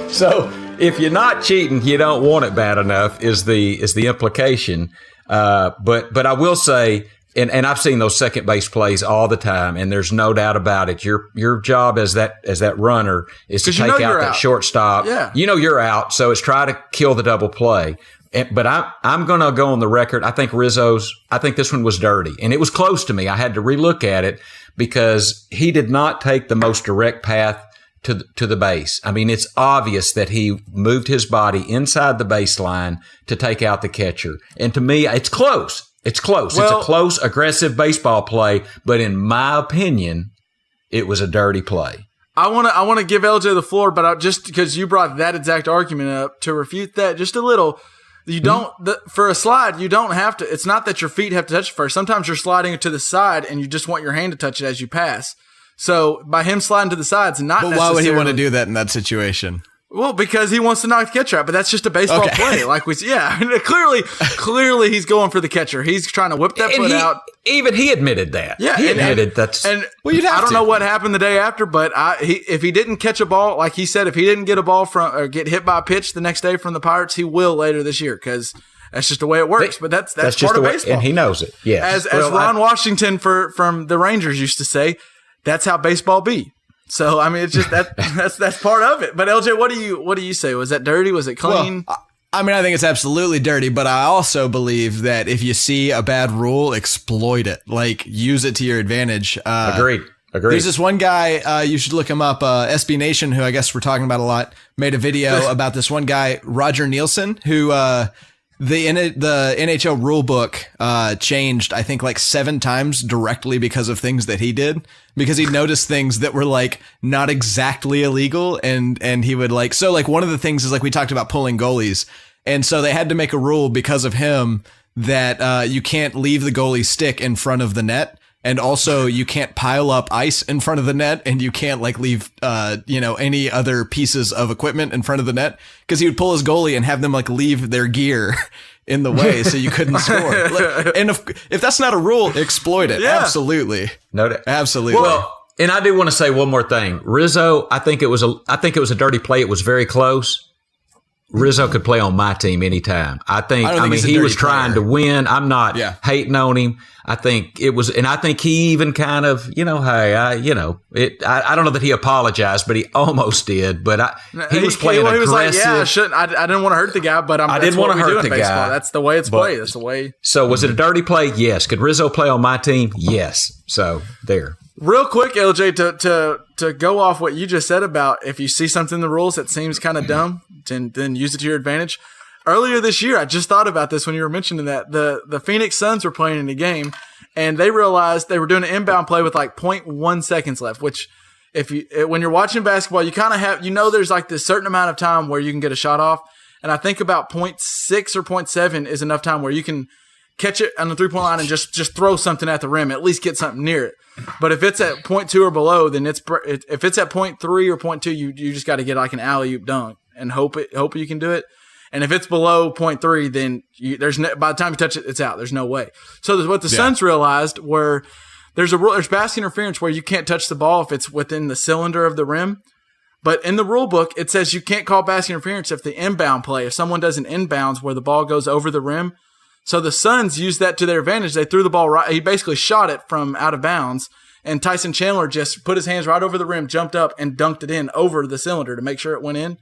So if you're not cheating, you don't want it bad enough is the implication. But I will say, and I've seen those second base plays all the time, and there's no doubt about it. Your job as that runner is to take out that shortstop. Yeah. You know you're out, so it's try to kill the double play. But I'm going to go on the record. I think this one was dirty, and it was close to me. I had to relook at it because he did not take the most direct path to the base. I mean, it's obvious that he moved his body inside the baseline to take out the catcher. And to me, it's close. It's close. Well, it's a close, aggressive baseball play. But in my opinion, it was a dirty play. I want to give LJ the floor, but just because you brought that exact argument up to refute that just a little. You don't for a slide. You don't have to. It's not that your feet have to touch it first. Sometimes you're sliding it to the side, and you just want your hand to touch it as you pass. So by him sliding to the sides, not. But why would he want to do that in that situation? Well, because he wants to knock the catcher out, but that's just a baseball play. Like clearly he's going for the catcher. He's trying to whip that foot out. Even he admitted that. Yeah, he admitted that's. And I don't know what happened the day after, but if he didn't catch a ball, like he said, if he didn't get a ball or get hit by a pitch the next day from the Pirates, he will later this year because that's just the way it works. But that's part of baseball, and he knows it. Yeah, as Ron Washington from the Rangers used to say, that's how baseball be. So I mean, it's just that's part of it. But LJ, what do you say? Was that dirty? Was it clean? Well, I mean, I think it's absolutely dirty, but I also believe that if you see a bad rule, exploit it. Like, use it to your advantage. Agreed. There's this one guy, you should look him up, SB Nation, who I guess we're talking about a lot, made a video about this one guy, Roger Nielsen, who the NHL rule book changed, I think, like 7 times directly because of things that he did. Because he noticed things that were like not exactly illegal, and he would like, so like one of the things is like we talked about pulling goalies, and so they had to make a rule because of him that you can't leave the goalie stick in front of the net, and also you can't pile up ice in front of the net, and you can't like leave any other pieces of equipment in front of the net, because he would pull his goalie and have them like leave their gear in the way so you couldn't score. And if that's not a rule, exploit it. Yeah. Absolutely. Absolutely. Well, and I do want to say one more thing. Rizzo, I think it was a dirty play. It was very close. Rizzo could play on my team anytime. I mean, he was trying to win. I'm not hating on him. I think it was, and I think he even kind of, I don't know that he apologized, but he almost did. But he was playing aggressive. He was like, I shouldn't. I didn't want to hurt the guy, but I didn't want to hurt the guy. That's the way it's played. That's the way. So was it a dirty play? Yes. Could Rizzo play on my team? Yes. So there. Real quick, LJ, to go off what you just said about if you see something in the rules that seems kind of dumb, then use it to your advantage. Earlier this year, I just thought about this when you were mentioning that the Phoenix Suns were playing in a game, and they realized they were doing an inbound play with like 0.1 seconds left. Which, when you're watching basketball, you kind of have there's like this certain amount of time where you can get a shot off, and I think about 0.6 or 0.7 is enough time where you can catch it on the 3-point line and just throw something at the rim, at least get something near it. But if it's at 0.2 or below, then if it's at 0.3 or 0.2, you just got to get like an alley-oop dunk and hope you can do it. And if it's below 0.3, then by the time you touch it, it's out. There's no way. So what the Suns realized were there's basket interference where you can't touch the ball if it's within the cylinder of the rim. But in the rule book, it says you can't call basket interference if the inbound play, if someone does an inbounds where the ball goes over the rim. So the Suns used that to their advantage. They threw the ball right. He basically shot it from out of bounds, and Tyson Chandler just put his hands right over the rim, jumped up, and dunked it in over the cylinder to make sure it went in.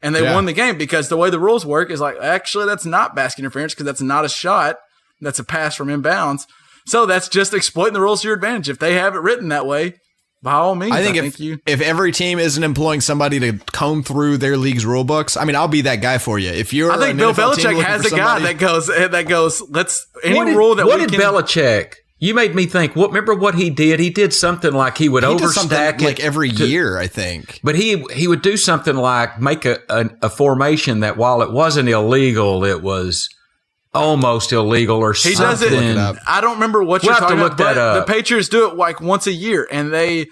And they won the game because the way the rules work is like, actually, that's not basket interference because that's not a shot. That's a pass from inbounds. So that's just exploiting the rules to your advantage. If they have it written that way, by all means, I think if every team isn't employing somebody to comb through their league's rule books, I mean, I'll be that guy for you. If you're, I think Bill Belichick has a guy that goes. Let's rule that. What did Belichick? You made me think. Remember what he did? He did something like he would overstack it like every year, I think. But he would do something like make a formation that while it wasn't illegal, it was almost illegal or something. He does it. I don't remember what you're talking about. The Patriots do it like once a year, and they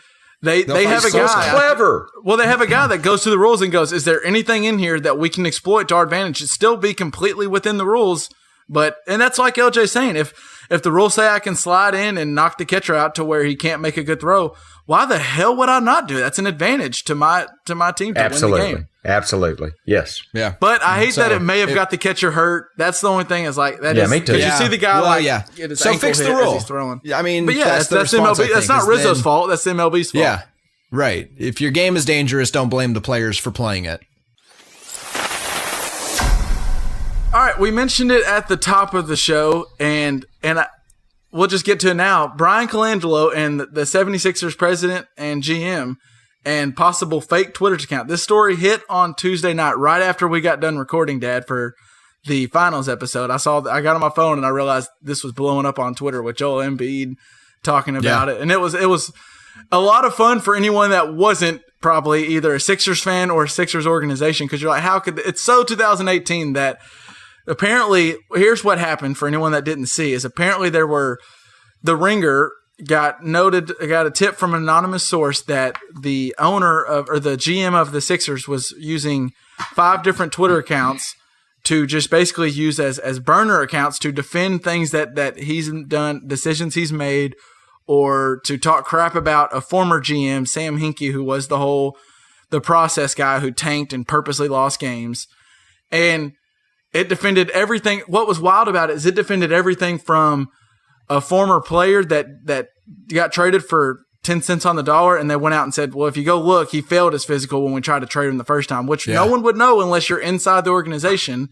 have a guy. Clever. Well, they have a guy that goes through the rules and goes, "Is there anything in here that we can exploit to our advantage? It still be completely within the rules." And that's like LJ saying, if the rules say I can slide in and knock the catcher out to where he can't make a good throw, why the hell would I not do it? That's an advantage to my team to win the game. Absolutely. Yes. Yeah. But I hate that it may have got the catcher hurt. That's the only thing is like that. Yeah, me too. Because you see the guy get his ankle fix the hit rule. as he's throwing. Yeah, I mean, but that's MLB. That's not Rizzo's fault. That's the MLB's fault. Yeah. Right. If your game is dangerous, don't blame the players for playing it. All right, we mentioned it at the top of the show, and we'll just get to it now. Brian Colangelo and the 76ers president and GM and possible fake Twitter account. This story hit on Tuesday night right after we got done recording, Dad, for the finals episode. I got on my phone and I realized this was blowing up on Twitter with Joel Embiid talking about it. And it was a lot of fun for anyone that wasn't probably either a Sixers fan or a Sixers organization, because you're like, how could it's so 2018 that apparently, here's what happened for anyone that didn't see, is apparently there were the Ringer got a tip from an anonymous source that the owner or the GM of the Sixers was using 5 different Twitter accounts to just basically use as burner accounts to defend things that he's done, decisions he's made, or to talk crap about a former GM, Sam Hinkie, who was the process guy who tanked and purposely lost games. And it defended everything. What was wild about it is it defended everything from a former player that got traded for 10 cents on the dollar, and they went out and said, well, if you go look, he failed his physical when we tried to trade him the first time, which no one would know unless you're inside the organization.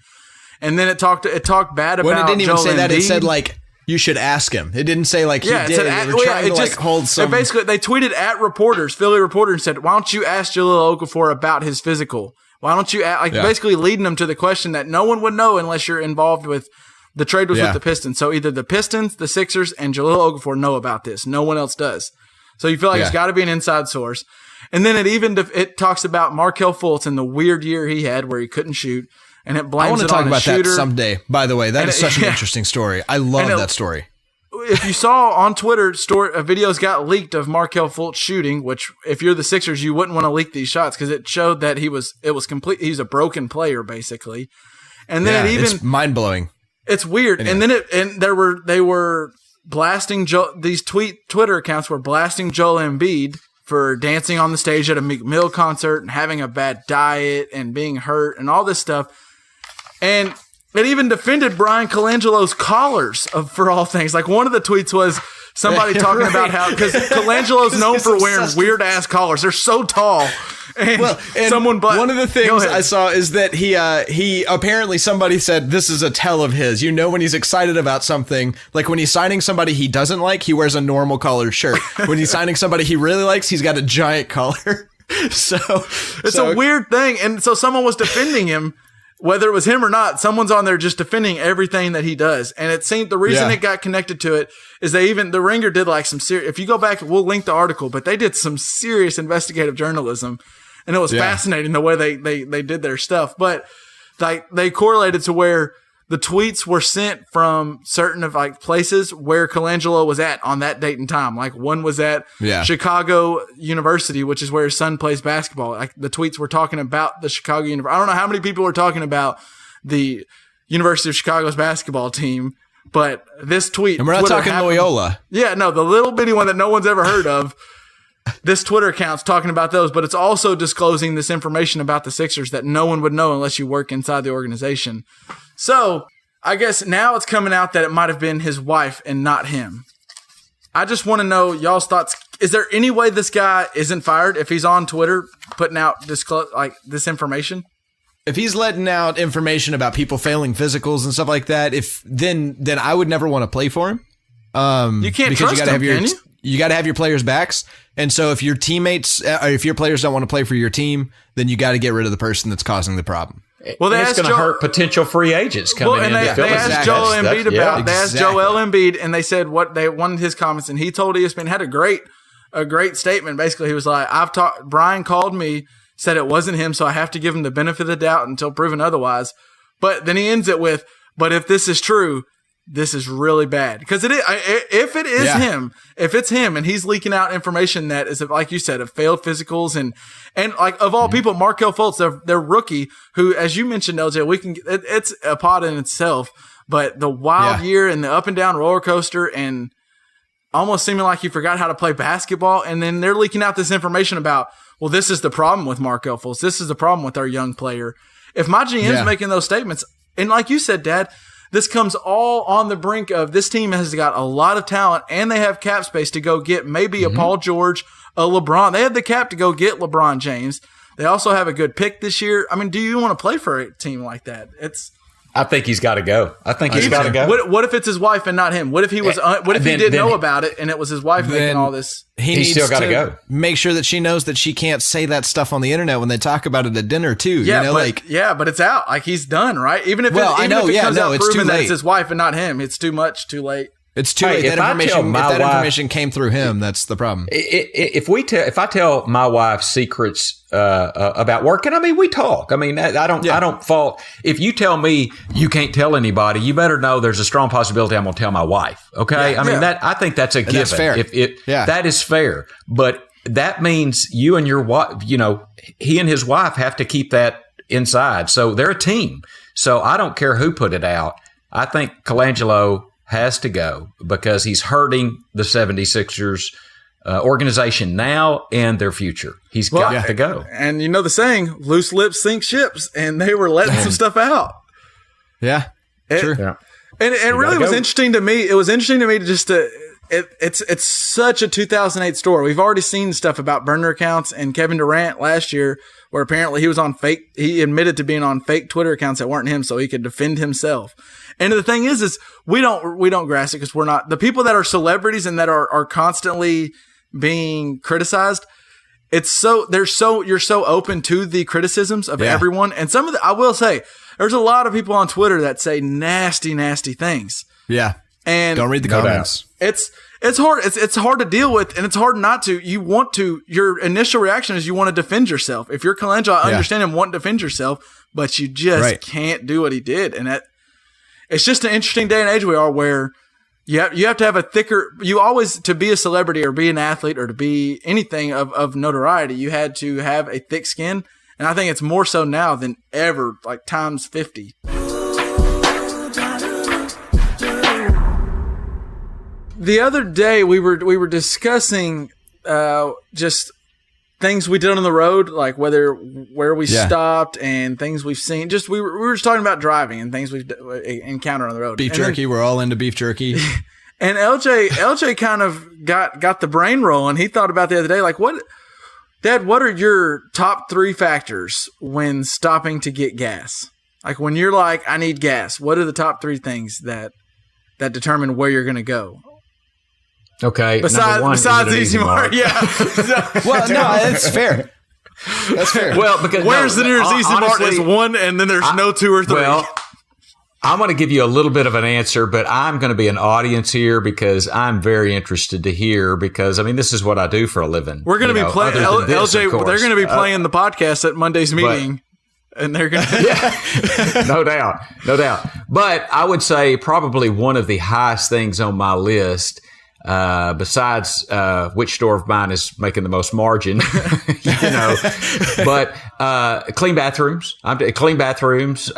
And then it talked bad about When it didn't even Joel say that, Embiid. It said like, you should ask him. It didn't say like he did. Said They were trying to hold some. Basically, they tweeted at reporters, Philly reporters, and said, why don't you ask Jahlil Okafor about his physical? Why don't you basically leading them to the question that no one would know unless you're involved with the trade was with the Pistons. So either the Pistons, the Sixers, and Jahlil Okafor know about this. No one else does. So you feel like it's got to be an inside source. And then it talks about Markelle Fultz and the weird year he had where he couldn't shoot, and it blames it on a shooter. I want to talk about that someday. By the way, that is such an interesting story. I love that story. If you saw on Twitter, videos got leaked of Markelle Fultz shooting, which if you're the Sixers, you wouldn't want to leak these shots because it showed that it was complete. He's a broken player basically. And then it's mind blowing. It's weird. And then they were blasting these Twitter accounts were blasting Joel Embiid for dancing on the stage at a Meek Mill concert and having a bad diet and being hurt and all this stuff. And it even defended Brian Colangelo's collars for all things. Like one of the tweets was somebody talking about how, because Colangelo's known for wearing weird ass collars. They're so tall. And one of the things I saw is that he apparently somebody said this is a tell of his. You know when he's excited about something, like when he's signing somebody he doesn't like, he wears a normal collared shirt. When he's signing somebody he really likes, he's got a giant collar. So it's a weird thing. And so someone was defending him. Whether it was him or not, someone's on there just defending everything that he does. And it seemed the reason it got connected to it is the Ringer did like some serious, if you go back, we'll link the article, but they did some serious investigative journalism. And it was fascinating the way they did their stuff. But they correlated to where the tweets were sent from certain of places where Colangelo was at on that date and time. Like one was at Chicago University, which is where his son plays basketball. Like the tweets were talking about the Chicago University. I don't know how many people were talking about the University of Chicago's basketball team, but this tweet. And we're not talking Loyola. Yeah, no, the little bitty one that no one's ever heard of. This Twitter account's talking about those, but it's also disclosing this information about the Sixers that no one would know unless you work inside the organization. So I guess now it's coming out that it might have been his wife and not him. I just want to know y'all's thoughts. Is there any way this guy isn't fired if he's on Twitter putting out this information? If he's letting out information about people failing physicals and stuff like that, then I would never want to play for him. You can't trust him, can you? You got to have your players' backs. And so if your teammates, if your players don't want to play for your team, then you got to get rid of the person that's causing the problem. Well, it's going to hurt potential free agents coming in. They asked Joel Embiid about. They asked Joel Embiid, and they said what they wanted his comments, and he told ESPN had a great statement. Basically, he was like, Brian called me, said it wasn't him, so I have to give him the benefit of the doubt until proven otherwise. But then he ends it with, but if this is true, this is really bad. Because if it is him, if it's him and he's leaking out information that is, like you said, of failed physicals and like of all people, Markelle Fultz, their rookie, who, as you mentioned, LJ, it's a pod in itself, but the wild year and the up and down roller coaster and almost seeming like he forgot how to play basketball. And then they're leaking out this information about, well, this is the problem with Markelle Fultz. This is the problem with our young player. If my GM's making those statements, and like you said, Dad, this comes all on the brink of this team has got a lot of talent and they have cap space to go get maybe a Paul George, a LeBron. They have the cap to go get LeBron James. They also have a good pick this year. I mean, do you want to play for a team like that? I think he's got to go. He's got to go. What if it's his wife and not him? What if he was? What if he didn't know about it and it was his wife making all this? He's still got to go. Make sure that she knows that she can't say that stuff on the internet when they talk about it at dinner too. Yeah, but it's out. Like he's done, right? Even if it comes out proven that it's his wife and not him, it's too much, too late. It's too Hey, late. if That I tell information, my if that wife- information came through him, that's the problem. If I tell my wife secrets about work, and I mean we talk. I mean I don't fault. If you tell me you can't tell anybody, you better know there's a strong possibility I'm going to tell my wife. Okay, I mean that I think that's a given. That's fair. That is fair, but that means you and your wife, he and his wife have to keep that inside. So they're a team. So I don't care who put it out. I think Colangelo has to go because he's hurting the 76ers organization now and their future. He's got to go. And you know the saying, loose lips sink ships, and they were letting some stuff out. Yeah, sure. Yeah. And it really was interesting to me. It was interesting to me to just it's such a 2008 story. We've already seen stuff about burner accounts and Kevin Durant last year, where apparently he was on fake. He admitted to being on fake Twitter accounts that weren't him, so he could defend himself. And the thing is we don't grasp it because we're not the people that are celebrities and that are constantly being criticized. You're so open to the criticisms of everyone. And I will say, there's a lot of people on Twitter that say nasty, nasty things. Yeah. And don't read the comments. It's hard. It's hard to deal with, and it's hard not to. Your initial reaction is you want to defend yourself. If you're Colangelo, I understand him wanting to defend yourself, but you just can't do what he did. And it's just an interesting day and age we are where you have to have a thicker, to be a celebrity or be an athlete or to be anything of notoriety, you had to have a thick skin. And I think it's more so now than ever, like times 50. The other day we were discussing just things we did on the road, like where we stopped and things we've seen. Just we were just talking about driving and things we've encountered on the road. Beef jerky, we're all into beef jerky. And LJ kind of got the brain rolling. He thought about the other day, like, Dad, what are your top 3 factors when stopping to get gas? Like when you're like, I need gas. What are the top 3 things that determine where you're going to go? Okay. Besides Easy Mart, yeah. Well, no, that's fair. That's fair. Well, because where's the nearest Easy Mart is 1, and then there's no 2 or 3. Well, I'm going to give you a little bit of an answer, but I'm going to be an audience here because I'm very interested to hear. Because I mean, this is what I do for a living. We're going to be playing LJ. They're going to be playing the podcast at Monday's meeting. And they're going to. No doubt. But I would say probably one of the highest things on my list, besides which store of mine is making the most margin, but clean bathrooms. Clean bathrooms,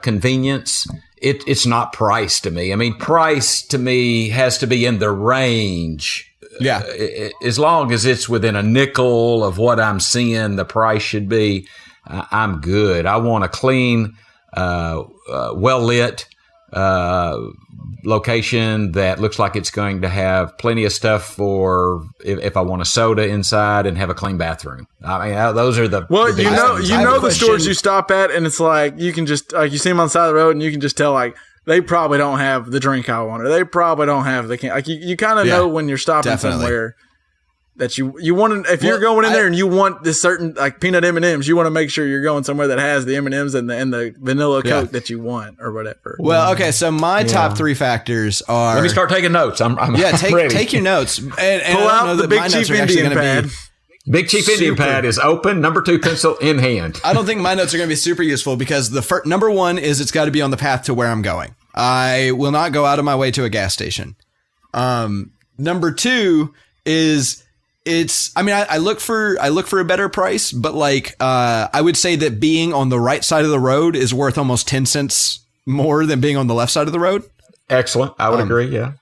convenience. It's not price to me. I mean, price to me has to be in the range. Yeah. As long as it's within a nickel of what I'm seeing the price should be, I'm good. I want a clean, well-lit location that looks like it's going to have plenty of stuff for if I want a soda inside and have a clean bathroom. I mean, those are the the stores you stop at, and it's like you can just you see them on the side of the road, and you can just tell like they probably don't have the drink I want, or they probably don't have the can. Like you kind of know when you're stopping somewhere that you want to. If you're going in there and you want this certain like peanut M&Ms, you want to make sure you're going somewhere that has the M&Ms and the vanilla Coke that you want or whatever. Well, okay, so my top 3 factors are. Let me start taking notes. I'm ready. Take your notes and pull out the Big Chief Indian pad. Big Chief Indian pad is open. Number 2 pencil in hand. I don't think my notes are going to be super useful because the number 1 is it's got to be on the path to where I'm going. I will not go out of my way to a gas station. Number 2 is. I look for a better price, but like, I would say that being on the right side of the road is worth almost 10 cents more than being on the left side of the road. Excellent. I would agree. Yeah.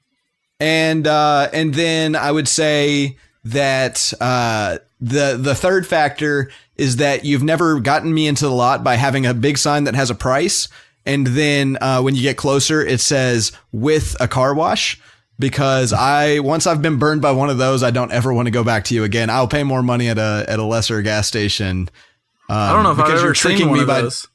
And then I would say that, the third factor is that you've never gotten me into the lot by having a big sign that has a price. And then, when you get closer, it says with a car wash. Because once I've been burned by one of those, I don't ever want to go back to you again. I'll pay more money at a lesser gas station. I don't know if I've ever seen one of those.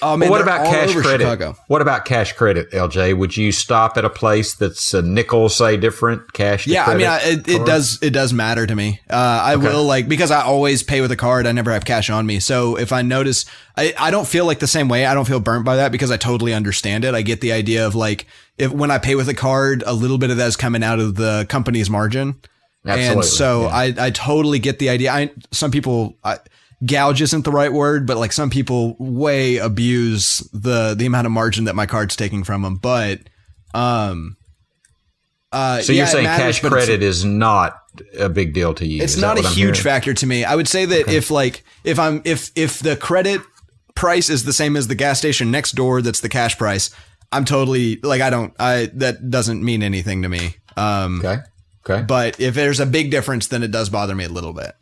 Oh man, What they're about all cash over credit? Chicago. What about cash credit, LJ? Would you stop at a place that's a nickel, say, different cash? To Yeah, I credit mean, it does matter to me. I will because I always pay with a card. I never have cash on me. So if I notice, I don't feel like the same way. I don't feel burnt by that because I totally understand it. I get the idea of like if when I pay with a card, a little bit of that is coming out of the company's margin. Absolutely. And so I totally get the idea. Some people gouge isn't the right word, but like some people way abuse the amount of margin that my card's taking from them. But so you're saying cash credit is not a big deal to you? It's not a huge factor to me. I would say that if the credit price is the same as the gas station next door, that's the cash price. I'm totally like that doesn't mean anything to me. Okay. But if there's a big difference, then it does bother me a little bit.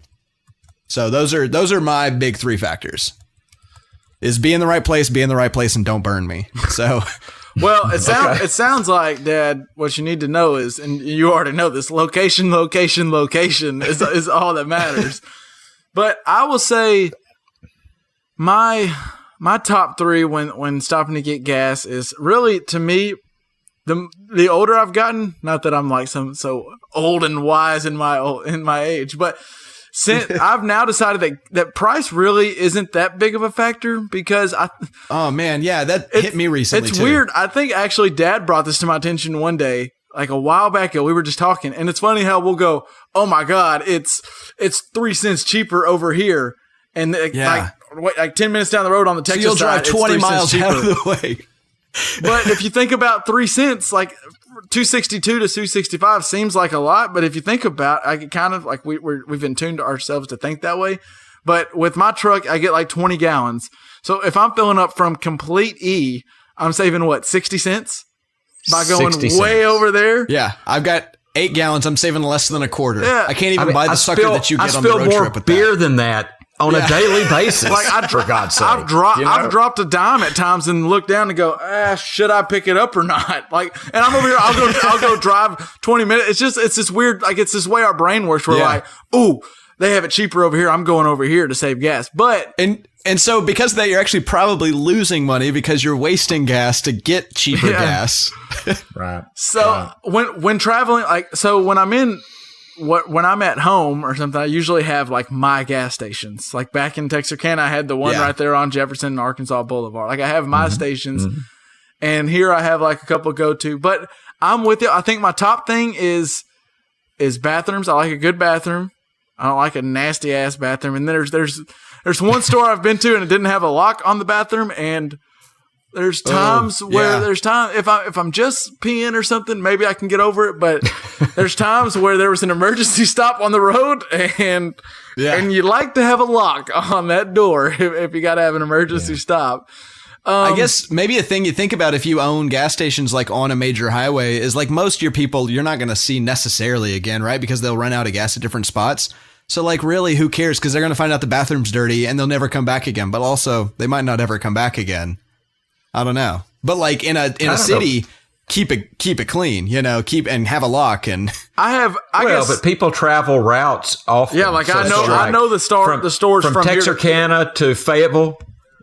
So those are my big 3 factors: is be in the right place, and don't burn me. So, well, it sounds like, Dad, what you need to know is, and you already know this, location is all that matters. But I will say my top 3 when stopping to get gas is really, to me, the older I've gotten, not that I'm like so old and wise in my age, but since I've now decided that price really isn't that big of a factor because oh man, yeah, that hit me recently. It's weird. I think actually Dad brought this to my attention one day, like a while back ago. We were just talking, and it's funny how we'll go, "Oh my God, it's 3 cents cheaper over here," and like 10 minutes down the road on the Texas side, you'll drive 20 miles out of the way. But if you think about 3 cents, like 262 to 265 seems like a lot. But if you think about, I get kind of like we've been tuned ourselves to think that way. But with my truck, I get like 20 gallons. So if I'm filling up from complete E, I'm saving what, 60 cents by going way over there. Yeah, I've got 8 gallons. I'm saving less than a quarter. Yeah. I can't even buy the sucker that you get on the road trip with I spill more beer than that on a daily basis. Like for God's sake, I've dropped a dime at times and look down and go, should I pick it up or not? Like, and I'm over here. I'll go drive 20 minutes. It's this weird, like it's this way our brain works. We're like, ooh, they have it cheaper over here. I'm going over here to save gas. But and so because of that, you're actually probably losing money because you're wasting gas to get cheaper gas. Right. So when traveling, like, so when I'm at home or something, I usually have like my gas stations. Like back in Texarkana, I had the one right there on Jefferson and Arkansas Boulevard. Like I have my stations, and here I have like a couple go-to. But I'm with you. I think my top thing is bathrooms. I like a good bathroom. I don't like a nasty ass bathroom. And then there's one store I've been to and it didn't have a lock on the bathroom, and there's times where if I'm just peeing or something, maybe I can get over it. But there's times where there was an emergency stop on the road, and you like to have a lock on that door if you got to have an emergency stop. I guess maybe a thing you think about if you own gas stations like on a major highway is like most of your people you're not going to see necessarily again, right? Because they'll run out of gas at different spots. So like really, who cares? Because they're going to find out the bathroom's dirty and they'll never come back again. But also, they might not ever come back again. I don't know. But like in a city, keep it clean, and have a lock. And I guess, but people travel routes often. Yeah, like I know the stores from Texarkana to Fayetteville.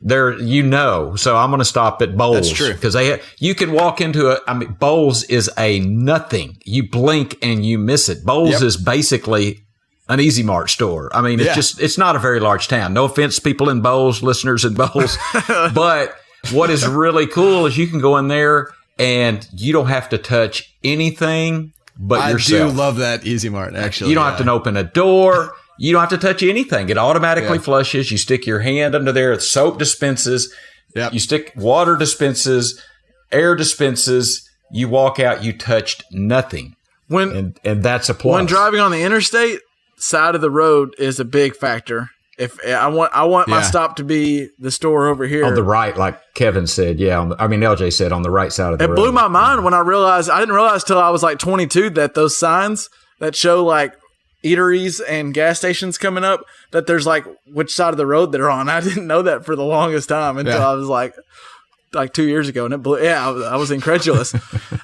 So I'm going to stop at Bowles. That's true. Because you can walk into Bowles is a nothing. You blink and you miss it. Bowles is basically an Easy Mart store. I mean, it's not a very large town. No offense, people in Bowles, listeners in Bowles. But what is really cool is you can go in there and you don't have to touch anything but yourself. I do love that Easy Mart, actually. You don't have to open a door. You don't have to touch anything. It automatically flushes. You stick your hand under there. Soap dispenses. Yep. You stick water dispenses, air dispenses. You walk out. You touched nothing. And that's a plus. When driving on the interstate, side of the road is a big factor. If I want my stop to be the store over here on the right, like Kevin said, LJ said on the right side of the road. It blew my mind when I didn't realize till I was like 22 that those signs that show like eateries and gas stations coming up, that there's like which side of the road they're on. I didn't know that for the longest time until I was like 2 years ago, and it blew. Yeah, I was incredulous.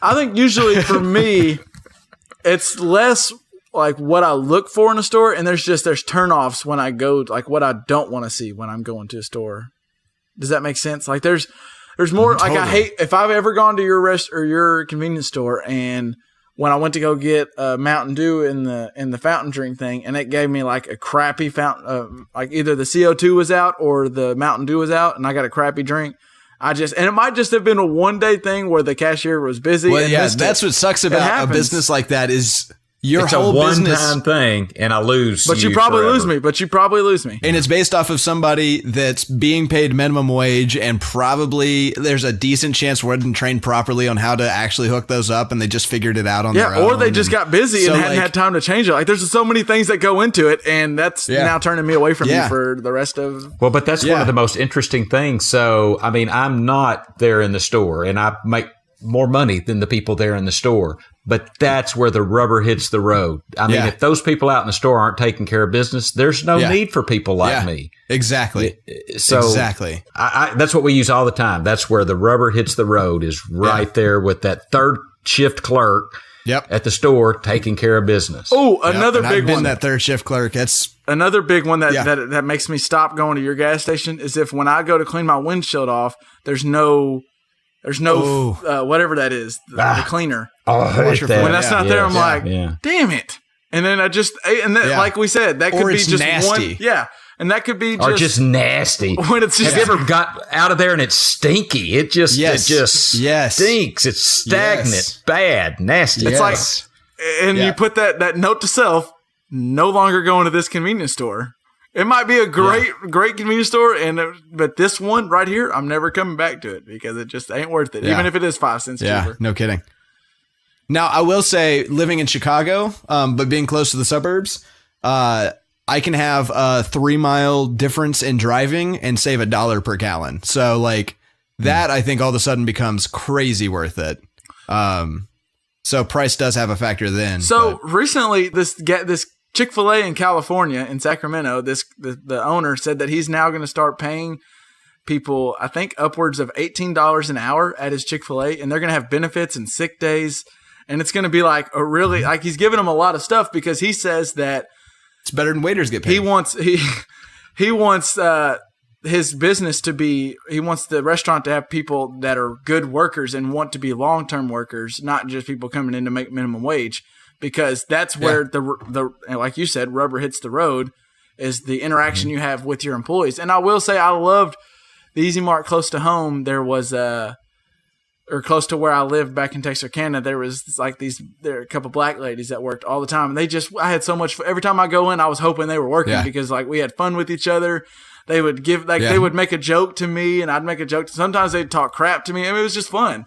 I think usually for me, it's less like what I look for in a store, and there's turnoffs when I go, like what I don't want to see when I'm going to a store. Does that make sense? Like there's more. Totally. Like I hate if I've ever gone to your rest or your convenience store, and when I went to go get a Mountain Dew in the fountain drink thing, and it gave me like a crappy fountain, like either the CO2 was out or the Mountain Dew was out, and I got a crappy drink. And it might just have been a one day thing where the cashier was busy. Well, and yeah, missed that's it. what sucks about a business like that is your It's whole a one-time business. thing, and I lose. But you probably forever. lose me. And it's based off of somebody that's being paid minimum wage, and probably there's a decent chance wasn't trained properly on how to actually hook those up, and they just figured it out on their own. Or they just got busy so, and hadn't had time to change it. Like there's so many things that go into it, and that's now turning me away from you for the rest of. Well, but that's one of the most interesting things. So, I mean, I'm not there in the store, and I make more money than the people there in the store. But that's where the rubber hits the road. I mean, if those people out in the store aren't taking care of business, there's no need for people like me. Exactly. So exactly. I that's what we use all the time. That's where the rubber hits the road, is right there with that third shift clerk at the store taking care of business. Oh, another And big I've been one. that third shift clerk. That's Another big one that makes me stop going to your gas station is if when I go to clean my windshield off, there's no whatever that is, the cleaner. Oh, I hate that. When that's not there, I'm like, yeah. damn it. And then like we said, that could Or be it's just nasty. one. Yeah. And that could be Or just nasty. when it's just Have you ever got out of there and it's stinky? It just Yes. stinks. It's stagnant, bad, nasty. It's like, and you put that note to self, no longer going to this convenience store. It might be a great convenience store, but this one right here, I'm never coming back to it because it just ain't worth it, even if it is 5 cents cheaper. no kidding. Now, I will say, living in Chicago, but being close to the suburbs, I can have a 3-mile difference in driving and save $1 per gallon. So, like that, I think all of a sudden becomes crazy worth it. So price does have a factor then. So recently, this Chick-fil-A in California, in Sacramento, the owner said that he's now going to start paying people, I think, upwards of $18 an hour at his Chick-fil-A, and they're going to have benefits and sick days, and it's going to be like a really, like he's giving them a lot of stuff because he says that it's better than waiters get paid. He wants his business to be, he wants the restaurant to have people that are good workers and want to be long-term workers, not just people coming in to make minimum wage. Because that's where the like you said, rubber hits the road, is the interaction you have with your employees. And I will say, I loved the Easy Mart close to home. There was or close to where I lived back in Texarkana. There was like there are a couple black ladies that worked all the time, and I had so much. Every time I go in, I was hoping they were working because like we had fun with each other. They would they would make a joke to me, and I'd make a joke. Sometimes they'd talk crap to me. I mean, it was just fun.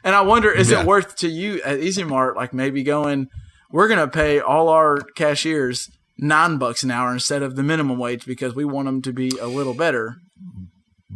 And I wonder, is it worth to you at Easy Mart, like maybe going, we're going to pay all our cashiers $9 an hour instead of the minimum wage because we want them to be a little better.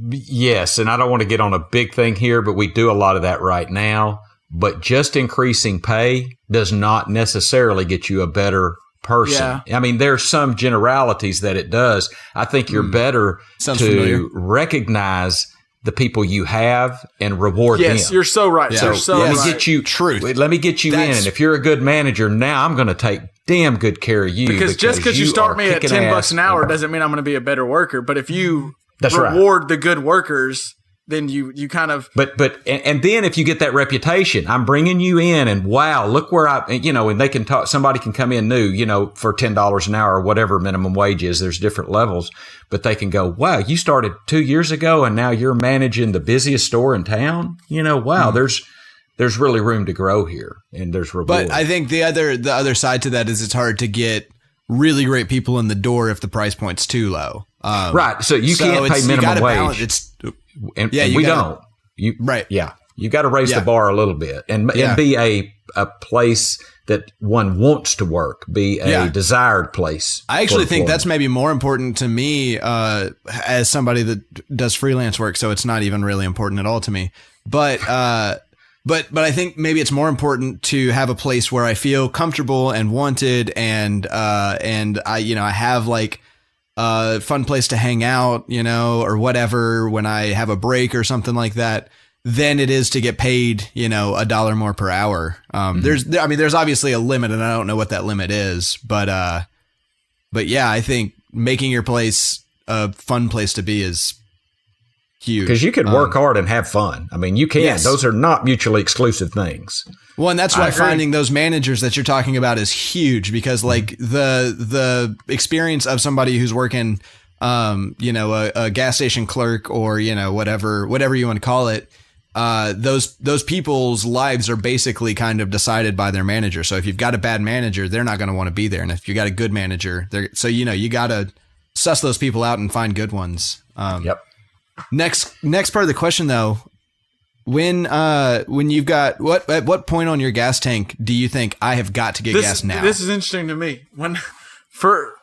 Yes, and I don't want to get on a big thing here, but we do a lot of that right now. But just increasing pay does not necessarily get you a better person. Yeah. I mean, there's some generalities that it does. I think you're better Sounds to familiar. recognize the people you have and reward them. Yes, you're so right. Yeah. You're so Let right. me get you Truth. Let me get you in, and if you're a good manager, now I'm going to take damn good care of you. Because just because you start are me at kicking $10 ass. an hour doesn't mean I'm going to be a better worker. But if you That's right. reward the good workers, then you kind of But then if you get that reputation, I'm bringing you in, and wow, look where and they can talk. Somebody can come in new, for $10 an hour or whatever minimum wage is. There's different levels, but they can go, wow, you started 2 years ago, and now you're managing the busiest store in town. Wow, there's really room to grow here, and there's reward. But I think the other side to that is it's hard to get really great people in the door if the price point's too low. Right, so you can't pay you minimum gotta wage. balance- And you we gotta- don't. Right. Yeah. You got to raise the Yeah. bar a little bit and be a place that one wants to work, be a desired place. I actually for think employment. that's maybe more important to me as somebody that does freelance work. So it's not even really important at all to me. But I think maybe it's more important to have a place where I feel comfortable and wanted, and I have like a fun place to hang out, or whatever when I have a break or something like that, than it is to get paid, $1 more per hour. There's obviously a limit, and I don't know what that limit is, but yeah, I think making your place a fun place to be is huge. Because you can work hard and have fun. I mean, you can. Yes. Those are not mutually exclusive things. Well, and that's why finding those managers that you're talking about is huge, because like the experience of somebody who's working, a gas station clerk or, whatever you want to call it. Those people's lives are basically kind of decided by their manager. So if you've got a bad manager, they're not going to want to be there. And if you got a good manager, you got to suss those people out and find good ones. Yep. Next part of the question though, when you've got at what point on your gas tank do you think I have got to get gas now? This is interesting to me.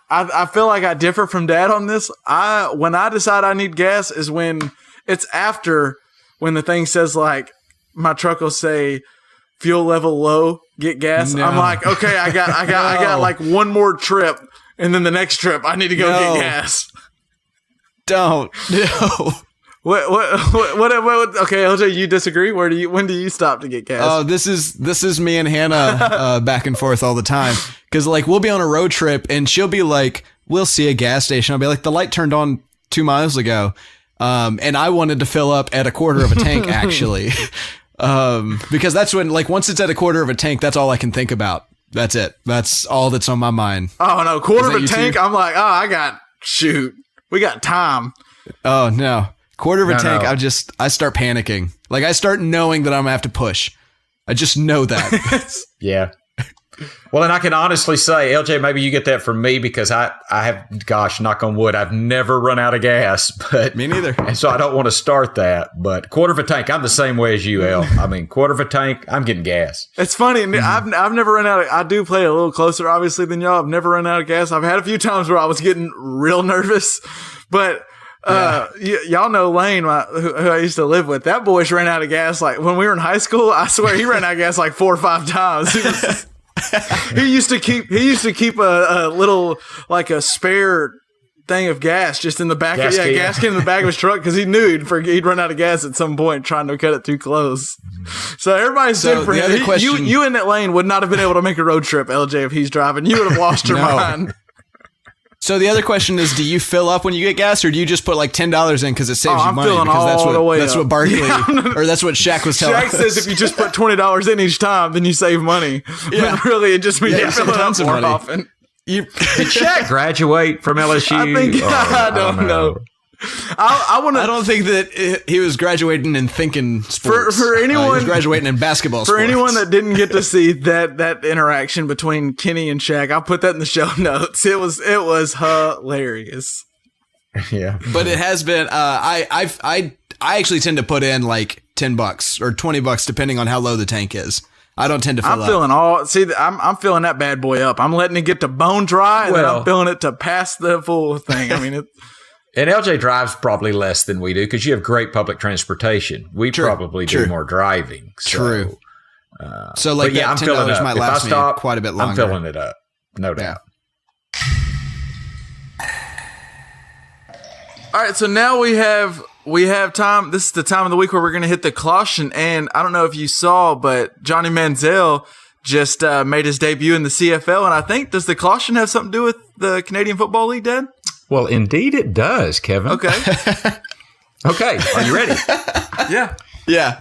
I feel like I differ from Dad on this. When I decide I need gas is when it's after when the thing says like my truck will say fuel level low, get gas. No. I'm like, okay, I got like one more trip, and then the next trip I need to go get gas. Don't. No. What? Okay, LJ, you disagree? When do you stop to get gas? Oh, this is me and Hannah back and forth all the time, because like we'll be on a road trip and she'll be like, we'll see a gas station. I'll be like, the light turned on 2 miles ago, and I wanted to fill up at a quarter of a tank actually, because that's when, like, once it's at a quarter of a tank, that's all I can think about. That's it. That's all that's on my mind. Oh no, quarter of a tank. Too? I'm like, we got time. Oh no. Quarter of a tank, no. I start panicking. Like, I start knowing that I'm going to have to push. I just know that. Yeah. Well, and I can honestly say, LJ, maybe you get that from me, because I have, gosh, knock on wood, I've never run out of gas. But Me neither. And so I don't want to start that. But quarter of a tank, I'm the same way as you, El. I mean, quarter of a tank, I'm getting gas. It's funny. I've never run out of, I do play a little closer, obviously, than y'all. I've never run out of gas. I've had a few times where I was getting real nervous, but y'all know Lane, who I used to live with. That boy's ran out of gas like when we were in high school. I swear he ran out of gas like 4 or 5 times. He used to keep a little, like, a spare thing of gas just in the back gas can in the back of his truck, because he knew he'd run out of gas at some point trying to cut it too close. So everybody's different. You and that Lane would not have been able to make a road trip, LJ, if he's driving. You would have lost your mind. So the other question is, do you fill up when you get gas, or do you just put like $10 in because it saves you money? Filling Because that's what Barkley or that's what Shaq was telling us. Shaq says if you just put $20 in each time, then you save money. Yeah. But really, it just means you fill it up more often. Did Shaq graduate from LSU? I think I don't know. I don't think that he was graduating in thinking sports. For anyone, he was graduating in basketball. For sports. anyone that didn't get to see that interaction between Kenny and Shaq, I'll put that in the show notes. It was hilarious. Yeah, but it has been. I actually tend to put in like $10 or $20 depending on how low the tank is. I don't tend to fill up. I'm filling that bad boy up. I'm letting it get to bone dry, and then I'm filling it to past the full thing. I mean, and LJ drives probably less than we do, because you have great public transportation. We probably do more driving. So, true. So like, I'm filling it up. Might last me quite a bit longer. I'm filling it up, no doubt. All right, so now we have time. This is the time of the week where we're going to hit the caution. And I don't know if you saw, but Johnny Manziel just made his debut in the CFL. And I think, does the caution have something to do with the Canadian Football League, Dad? Well, indeed it does, Kevin. Okay. Okay, are you ready? Yeah.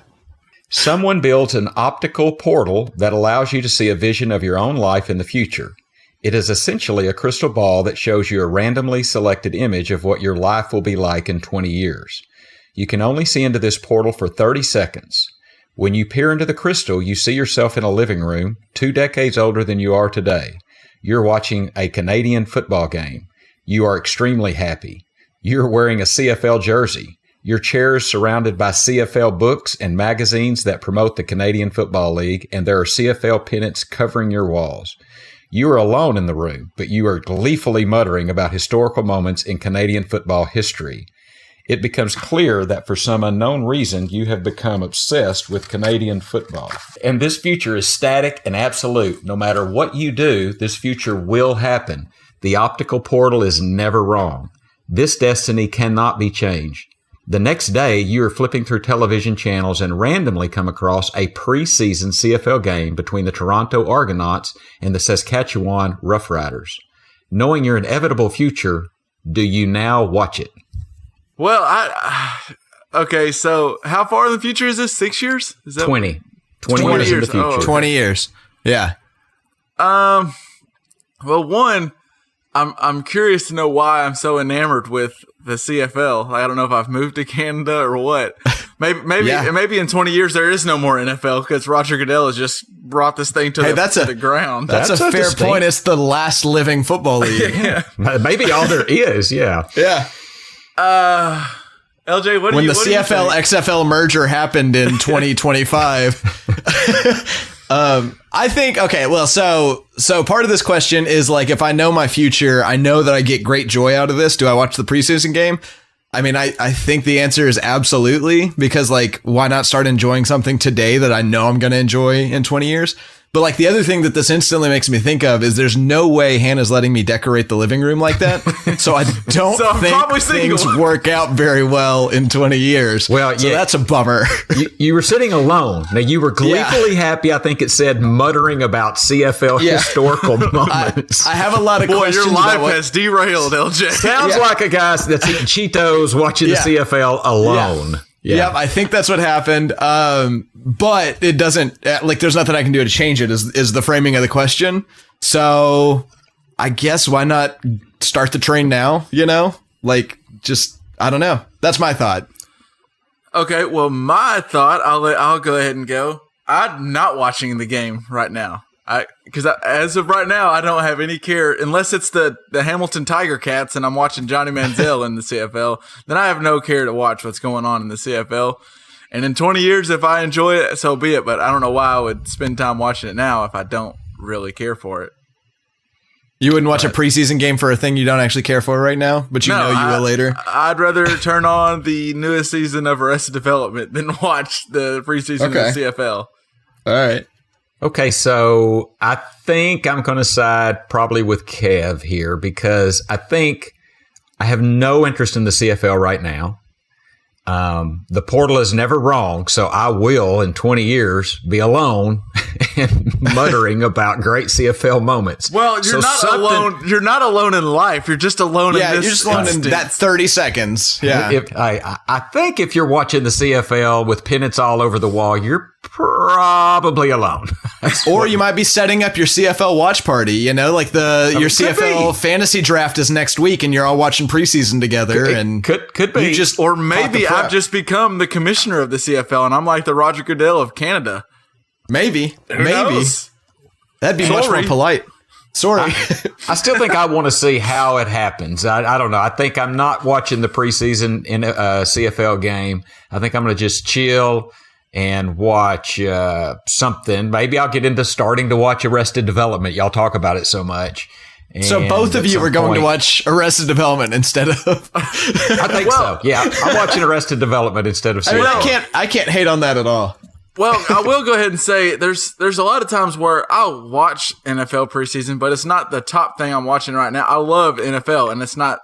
Someone builds an optical portal that allows you to see a vision of your own life in the future. It is essentially a crystal ball that shows you a randomly selected image of what your life will be like in 20 years. You can only see into this portal for 30 seconds. When you peer into the crystal, you see yourself in a living room 2 decades older than you are today. You're watching a Canadian football game. You are extremely happy. You're wearing a CFL jersey. Your chair is surrounded by CFL books and magazines that promote the Canadian Football League, and there are CFL pennants covering your walls. You are alone in the room, but you are gleefully muttering about historical moments in Canadian football history. It becomes clear that for some unknown reason, you have become obsessed with Canadian football. And this future is static and absolute. No matter what you do, this future will happen. The optical portal is never wrong. This destiny cannot be changed. The next day, you are flipping through television channels and randomly come across a preseason CFL game between the Toronto Argonauts and the Saskatchewan Roughriders. Knowing your inevitable future, do you now watch it? Well, Okay, so how far in the future is this? 6 years? Is that 20 20 years in the future. Oh, okay. 20 years. Yeah. Well, one, I'm curious to know why I'm so enamored with the CFL. I don't know if I've moved to Canada or what. Maybe in 20 years there is no more NFL because Roger Goodell has just brought this thing to the ground. That's a fair distinct point. It's the last living football league. Maybe all there is. Yeah. Yeah. LJ, When the CFL XFL merger happened in 2025, I think, okay, well, so part of this question is like, if I know my future, I know that I get great joy out of this. Do I watch the preseason game? I mean, I think the answer is absolutely, because like, why not start enjoying something today that I know I'm going to enjoy in 20 years? But like the other thing that this instantly makes me think of is there's no way Hannah's letting me decorate the living room like that. So I don't think things work out very well in 20 years. Well, so that's a bummer. You were sitting alone. Now you were gleefully happy. I think it said muttering about CFL historical moments. I have a lot of questions. Your life has derailed, LJ. Sounds like a guy that's eating Cheetos watching the CFL alone. Yeah, I think that's what happened. But it doesn't, like, there's nothing I can do to change it, is the framing of the question. So I guess why not start the train now, you know? Like, just, I don't know. That's my thought. Okay, well, my thought, I'll go ahead and go. I'm not watching the game right now. Because as of right now, I don't have any care, unless it's the Hamilton Tiger Cats and I'm watching Johnny Manziel in the CFL, then I have no care to watch what's going on in the CFL. And in 20 years, if I enjoy it, so be it. But I don't know why I would spend time watching it now if I don't really care for it. You wouldn't watch a preseason game for a thing you don't actually care for right now, but you know you will later? I'd rather turn on the newest season of Arrested Development than watch the preseason of the CFL. All right. Okay, so I think I'm going to side probably with Kev here because I think I have no interest in the CFL right now. The portal is never wrong, so I will, in 20 years, be alone and muttering about great CFL moments. Well, you're not alone. You're not alone in life. You're just alone in this. You're just alone in that 30 seconds. Yeah. I think if you're watching the CFL with pennants all over the wall, you're probably alone. Or you might be setting up your CFL watch party, you know, like your CFL fantasy draft is next week and you're all watching preseason together. Could be. Or maybe I've just become the commissioner of the CFL and I'm like the Roger Goodell of Canada. Maybe. Who knows? That'd be much more polite. Sorry. I still think I want to see how it happens. I don't know. I think I'm not watching the preseason in a CFL game. I think I'm going to just chill and watch something. Maybe I'll get into starting to watch Arrested Development. Y'all talk about it so much. So both of you are going to watch Arrested Development instead of... I think so. Yeah, I'm watching Arrested Development instead of CFL. I can't hate on that at all. Well, I will go ahead and say there's a lot of times where I'll watch NFL preseason, but it's not the top thing I'm watching right now. I love NFL, and it's not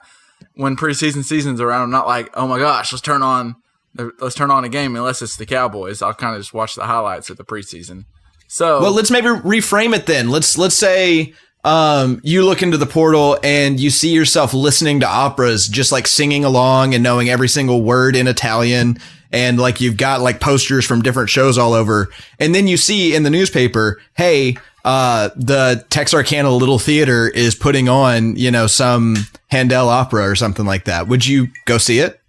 when preseason season's around. I'm not like, oh my gosh, let's turn on a game unless it's the Cowboys. I'll kind of just watch the highlights of the preseason. So, well, let's maybe reframe it then. Let's say you look into the portal and you see yourself listening to operas, just like singing along and knowing every single word in Italian. And like you've got like posters from different shows all over. And then you see in the newspaper, hey, the Texarkana Little Theater is putting on, you know, some Handel opera or something like that. Would you go see it?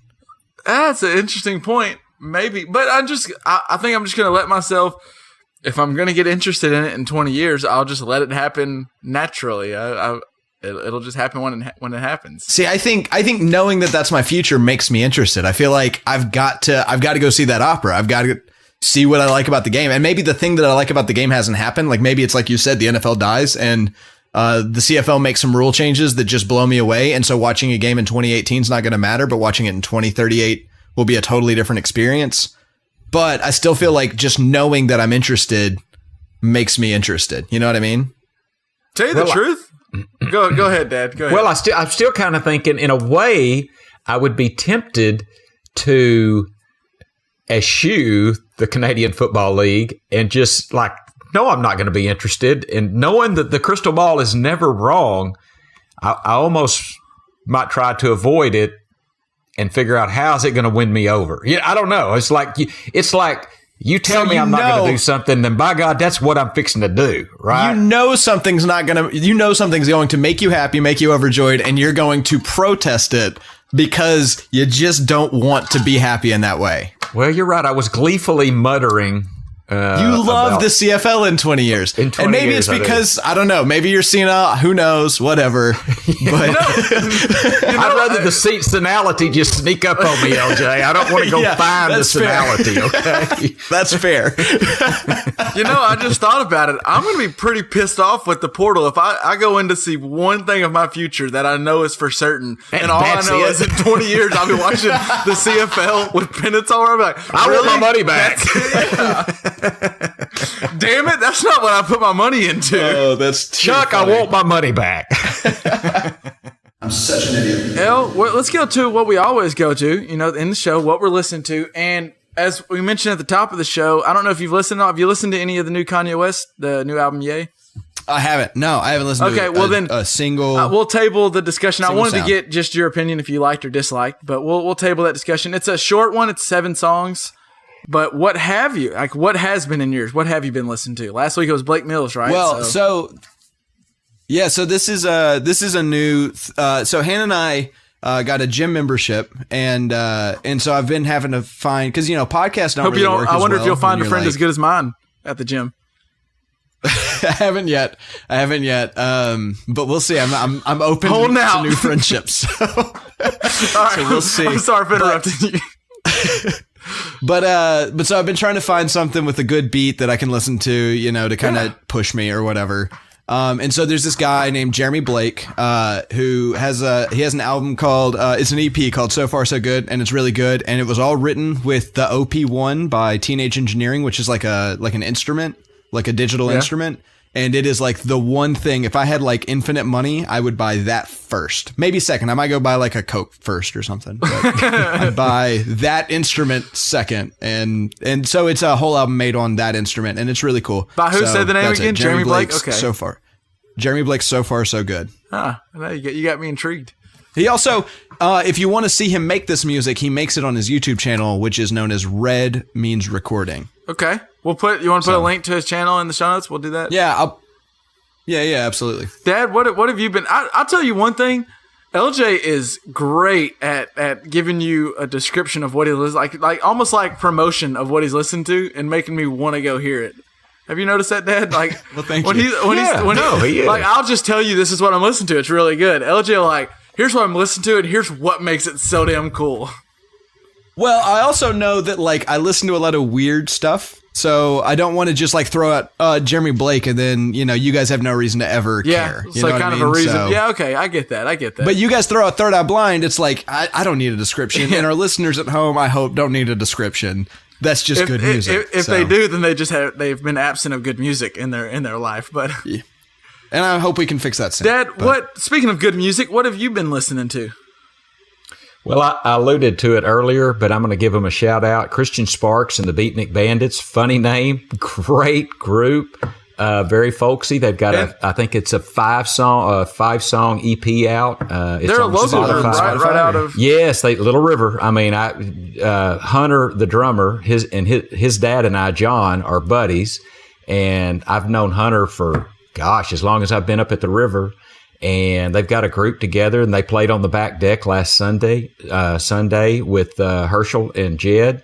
That's an interesting point. Maybe. But I think I'm just going to let myself, if I'm going to get interested in it in 20 years, I'll just let it happen naturally. It'll just happen when it happens. See, I think knowing that that's my future makes me interested. I feel like I've got to go see that opera. I've got to see what I like about the game. And maybe the thing that I like about the game hasn't happened. Like maybe it's like you said, the NFL dies and the CFL makes some rule changes that just blow me away. And so watching a game in 2018 is not going to matter, but watching it in 2038 will be a totally different experience. But I still feel like just knowing that I'm interested makes me interested. You know what I mean? Tell you the truth. Go ahead, Dad. Go ahead. Well, I'm still kind of thinking, in a way, I would be tempted to eschew the Canadian Football League and just like, no, I'm not going to be interested. And knowing that the crystal ball is never wrong, I almost might try to avoid it and figure out how's it going to win me over. Yeah, I don't know. It's like you tell me I'm not going to do something, then by God, that's what I'm fixing to do, right? Something's going to make you happy, make you overjoyed, and you're going to protest it because you just don't want to be happy in that way. Well, you're right. I was gleefully muttering. You love the CFL in 20 years. And maybe it's because, I don't know, maybe you're senile, who knows, whatever. But I'd rather the senility just sneak up on me, LJ. I don't want to go find the senility, okay? That's fair. I just thought about it. I'm going to be pretty pissed off with the portal if I go in to see one thing of my future that I know is for certain, and all I know is in 20 years I'll be watching the CFL with pennants all around. Like, I want my money back. Damn it, that's not what I put my money into. Oh, that's Chuck, funny. I want my money back. I'm such an idiot. Let's go to what we always go to, in the show, what we're listening to. And as we mentioned at the top of the show, I don't know if you've listened. Have you listened to any of the new Kanye West, the new album, Ye? I haven't. No, I haven't listened to a single. We'll table the discussion. I wanted to get just your opinion if you liked or disliked, but we'll table that discussion. It's a short one. It's 7 songs. But what has been in yours? What have you been listening to? Last week it was Blake Mills, right? Well, so this is a new. So Hannah and I got a gym membership, and so I've been having to find because podcasts don't really work. I wonder if you'll find a friend as good as mine at the gym. I haven't yet. But we'll see. I'm open to new friendships. All right, so we'll see. I'm sorry for interrupting you. But so I've been trying to find something with a good beat that I can listen to, to kind of push me or whatever. And so there's this guy named Jeremy Blake, who has an album called, it's an EP called So Far So Good, and it's really good. And it was all written with the OP1 by Teenage Engineering, which is like an instrument, like a digital instrument. And it is like the one thing, if I had like infinite money, I would buy that first. Maybe second. I might go buy like a Coke first or something. But I'd buy that instrument second. And so it's a whole album made on that instrument. And it's really cool. By who said the name again? Jeremy Blake? Okay. So far. Jeremy Blake, So Far So Good. You got me intrigued. He also, if you want to see him make this music, he makes it on his YouTube channel, which is known as Red Means Recording. Okay. You want to put a link to his channel in the show notes? We'll do that. Yeah. Yeah, absolutely. Dad, what have you been? I'll tell you one thing. LJ is great at giving you a description of what he listens like almost like promotion of what he's listening to and making me want to go hear it. Have you noticed that, Dad? Like, well, thank you. He is. Like, I'll just tell you this is what I'm listening to. It's really good. LJ, here's what I'm listening to, and here's what makes it so damn cool. Well, I also know that I listen to a lot of weird stuff, so I don't want to just throw out Jeremy Blake and then you guys have no reason to ever care. You know kind of a reason. So, yeah, okay, I get that. But you guys throw out Third Eye Blind, it's like I don't need a description, and our listeners at home, I hope, don't need a description. That's just good music. If they do, then they've been absent of good music in their life. But yeah. And I hope we can fix that soon. Dad, speaking of good music, what have you been listening to? Well, I alluded to it earlier, but I'm going to give them a shout out. Christian Sparks and the Beatnik Bandits. Funny name, great group, very folksy. They've got I think it's a 5-song EP out. They're a local group, right out of. Yes, Little River. I mean, Hunter, the drummer, his dad and I, John, are buddies, and I've known Hunter for as long as I've been up at the river. And they've got a group together, and they played on the back deck last Sunday with Herschel and Jed,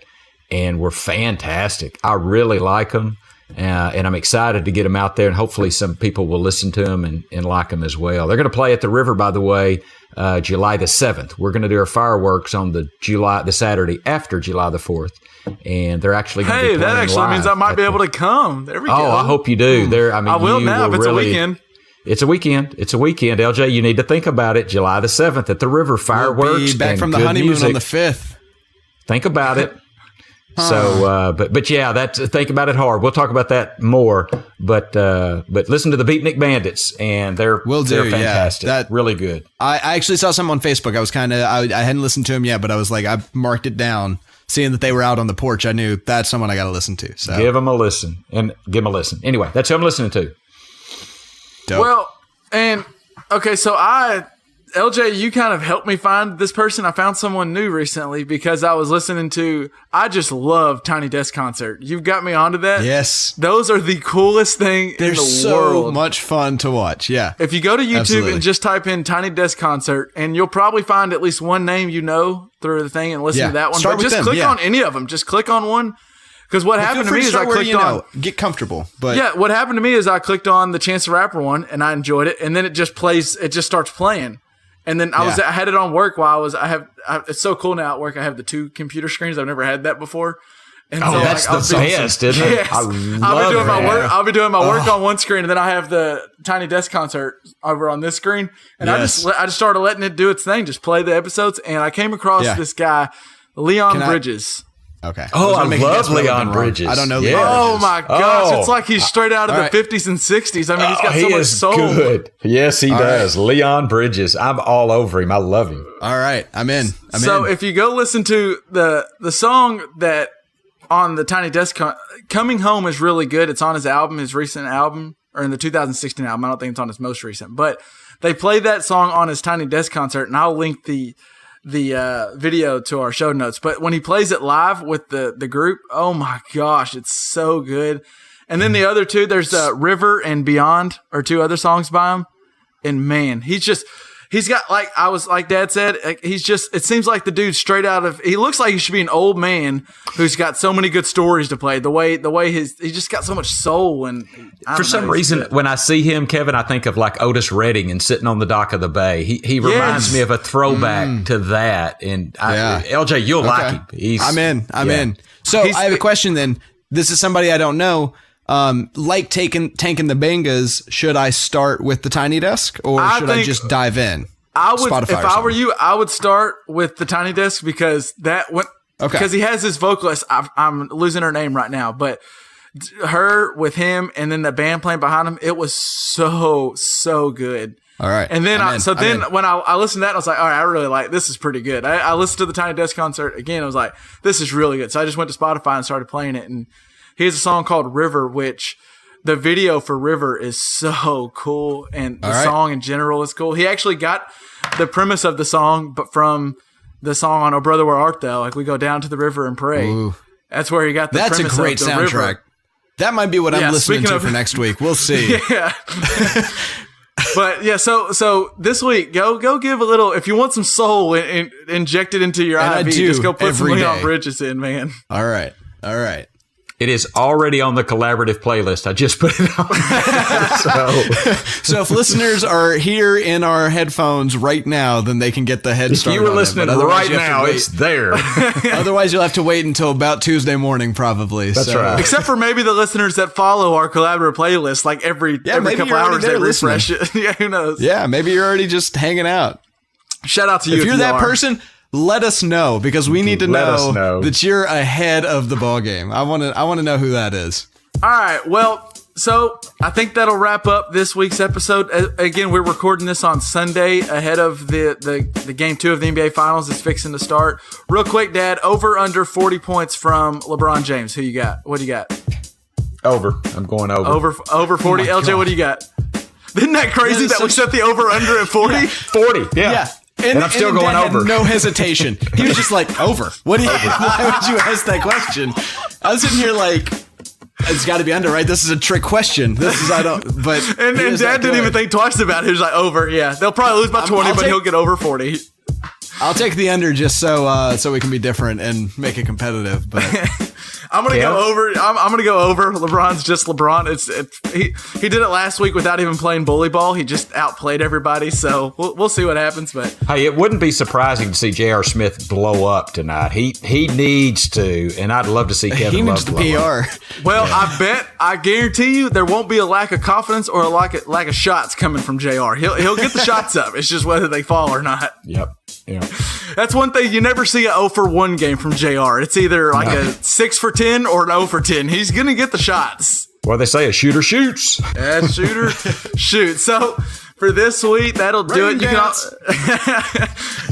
and were fantastic. I really like them, and I'm excited to get them out there, and hopefully some people will listen to them and like them as well. They're going to play at the river, by the way, July the 7th. We're going to do our fireworks on the Saturday after July the 4th. And they're actually going to be playing that actually live means I might be able to come. There we go. Oh, I hope you do. I will now if it's a weekend. It's a weekend. LJ, you need to think about it. July the 7th at the river, fireworks. We'll be back from the honeymoon music on the 5th. Think about it. So, but yeah, think about it hard. We'll talk about that more. But listen to the Beatnik Bandits, and they're fantastic. Yeah, really good. I actually saw some on Facebook. I was I hadn't listened to them yet, but I was I marked it down. Seeing that they were out on the porch, I knew that's someone I got to listen to. So give them a listen. Anyway, that's who I'm listening to. Dope. Well, and okay, so I LJ, you kind of helped me find this person. I found someone new recently because I was listening to, I just love Tiny Desk Concert. You've got me onto that. Yes. Those are the coolest thing They're in the so world. much fun to watch. Yeah. If you go to YouTube Absolutely. and just type in Tiny Desk Concert, and you'll probably find at least one name you know through the thing and listen Yeah. to that one. Start but with just them, click yeah. on any of them. Just click on one. Because what happened to me is I clicked on. Get comfortable. But Yeah, what happened to me is I clicked on the Chance the Rapper one and I enjoyed it, and then it just plays. It just starts playing, and then I had it on work while it's so cool now at work. I have the 2 computer screens. I've never had that before. And Oh, that's the best, isn't it? Yes. I I'll be love doing my that. work. I'll be doing my work on one screen, and then I have the Tiny Desk Concert over on this screen. And Yes. I just started letting it do its thing, just play the episodes. And I came across this guy, Leon Bridges. Okay. Oh, was gonna I make a guess, love but I would've Leon been wrong. Bridges. I don't know Yeah. Leon Oh Bridges. my gosh! Oh. It's like he's straight out of All the right. 50s and 60s. I mean, he's got he so much is soul. good. Yes, he does. right. Leon Bridges. I'm all over him. I love him. All right. I'm in. So if you go listen to the song that on the Tiny Desk Coming Home is really good. It's on his album, his recent album, or in the 2016 album. I don't think it's on his most recent, but they play that song on his Tiny Desk Concert, and I'll link the video to our show notes. But when he plays it live with the group, oh my gosh, it's so good. And then the other 2, there's River and Beyond, are 2 other songs by him. And man, he's got, like Dad said, it seems like the dude straight out of, he looks like he should be an old man who's got so many good stories to play. The way he just got so much soul. And For some reason, when I see him, Kevin, I think of like Otis Redding and Sitting on the Dock of the Bay. He reminds me of a throwback to that. And LJ, you'll like him. I'm in. So I have a question then. This is somebody I don't know. Like tanking the Bangas, should I start with the Tiny Desk or should I just dive in? I would, Spotify if I were you, I would start with the Tiny Desk because because he has his vocalist. I'm losing her name right now, but her with him and then the band playing behind him, it was so good. All right. And then I'm when I listened to that, I was like, all right, I really like this. Is pretty good. I listened to the Tiny Desk Concert again. I was like, this is really good. So I just went to Spotify and started playing it. And he has a song called River, which the video for River is so cool. And the song in general is cool. He actually got the premise of the song, but from the song on Oh Brother, Where Art Thou? Like we go down to the river and pray. Ooh. That's where he got the That's a premise great of the soundtrack. river. That might be what I'm listening to for next week. We'll see. Yeah. But yeah, so this week, go give a little, if you want some soul injected into your And IV, just go put some every Leon day. Bridges in, man. All right. It is already on the collaborative playlist. I just put it on. So if listeners are here in our headphones right now, then they can get the head If start. you were on listening it, but otherwise right you have to now, wait. it's there. Otherwise, you'll have to wait until about Tuesday morning, probably. That's right. Except for maybe the listeners that follow our collaborative playlist, like every maybe couple you're already hours there they refresh it. Yeah, who knows? Yeah, maybe you're already just hanging out. Shout out to you If you're you that are. person, let us know because we need to Let us know. that you're ahead of the ball game. I want to know who that is. All right. Well, so I think that'll wrap up this week's episode. Again, we're recording this on Sunday ahead of the game 2 of the NBA Finals. It's fixing to start. Real quick, Dad, over under 40 points from LeBron James. Who you got? What do you got? Over. I'm going over. Over 40. LJ, what do you got? Isn't that crazy that we set the over under at 40? 40. Yeah. And I'm still going Dad had over. no hesitation. He was just like, over. What do you? Why would you ask that question? I was sitting here like, it's got to be under, right? This is a trick question. But And he was Dad that didn't even good. think twice about it. He was like, over. Yeah, they'll probably lose by 20, but he'll get over 40. I'll take the under just so we can be different and make it competitive. But I'm gonna go over. I'm gonna go over. LeBron's just LeBron. He did it last week without even playing bully ball. He just outplayed everybody. So we'll see what happens. But Hey, it wouldn't be surprising to see J.R. Smith blow up tonight. He needs to, and I'd love to see Kevin he Love needs the blow up. PR. well, I guarantee you there won't be a lack of confidence or a lack of shots coming from JR. He'll get the shots up. It's just whether they fall or not. Yep. Yeah. That's one thing. You never see a 0 for 1 game from JR. It's either like a 6 for 10 or an 0 for 10. He's gonna get the shots. Well, they say a shooter shoots. Shooter, shoot. So for this week, that'll do it.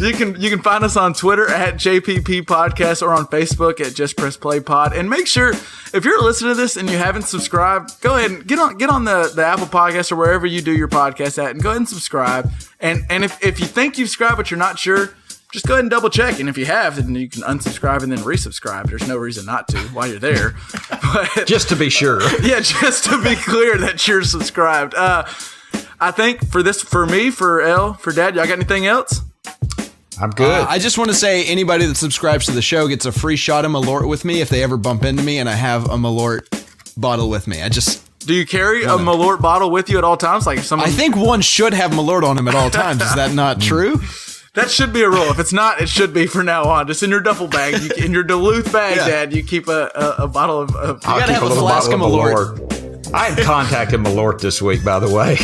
You can find us on Twitter at JPP Podcast or on Facebook at Just Press Play Pod. And make sure, if you're listening to this and you haven't subscribed, go ahead and get on the Apple Podcast or wherever you do your podcast at, and go ahead and subscribe. And if you think you've subscribed but you're not sure, just go ahead and double check. And if you have, then you can unsubscribe and then resubscribe. There's no reason not to while you're there. But, just to be sure. Yeah, just to be clear that you're subscribed. I think for me, for Elle, for Dad, y'all got anything else? I'm good. I just want to say anybody that subscribes to the show gets a free shot of Malort with me if they ever bump into me and I have a Malort bottle with me. Do you carry a Malort bottle with you at all times? Like if someone, I think one should have Malort on him at all times. Is that not true? That should be a rule. If it's not, it should be from now on. Just in your duffel bag, in your Duluth bag, Yeah. Dad, you keep a bottle of I'll gotta keep have a little flask bottle of Malort. I am contacting Malort this week, by the way.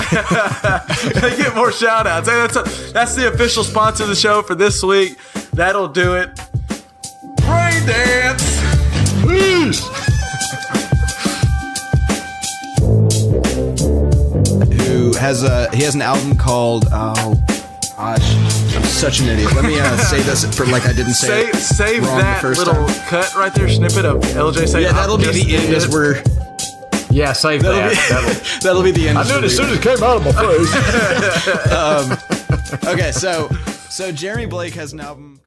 They get more shout outs. Hey, that's the official sponsor of the show for this week. That'll do it. Brain dance. Who has an album called gosh, I'm such an idiot. Let me say this for like I didn't say it Save wrong that the first little time. cut right there, snippet of LJ saying, Yeah, that'll be the end as we're. Yeah, save that. That'll be the end. I knew it as soon as it came out of my face. Okay, so Jeremy Blake has an album.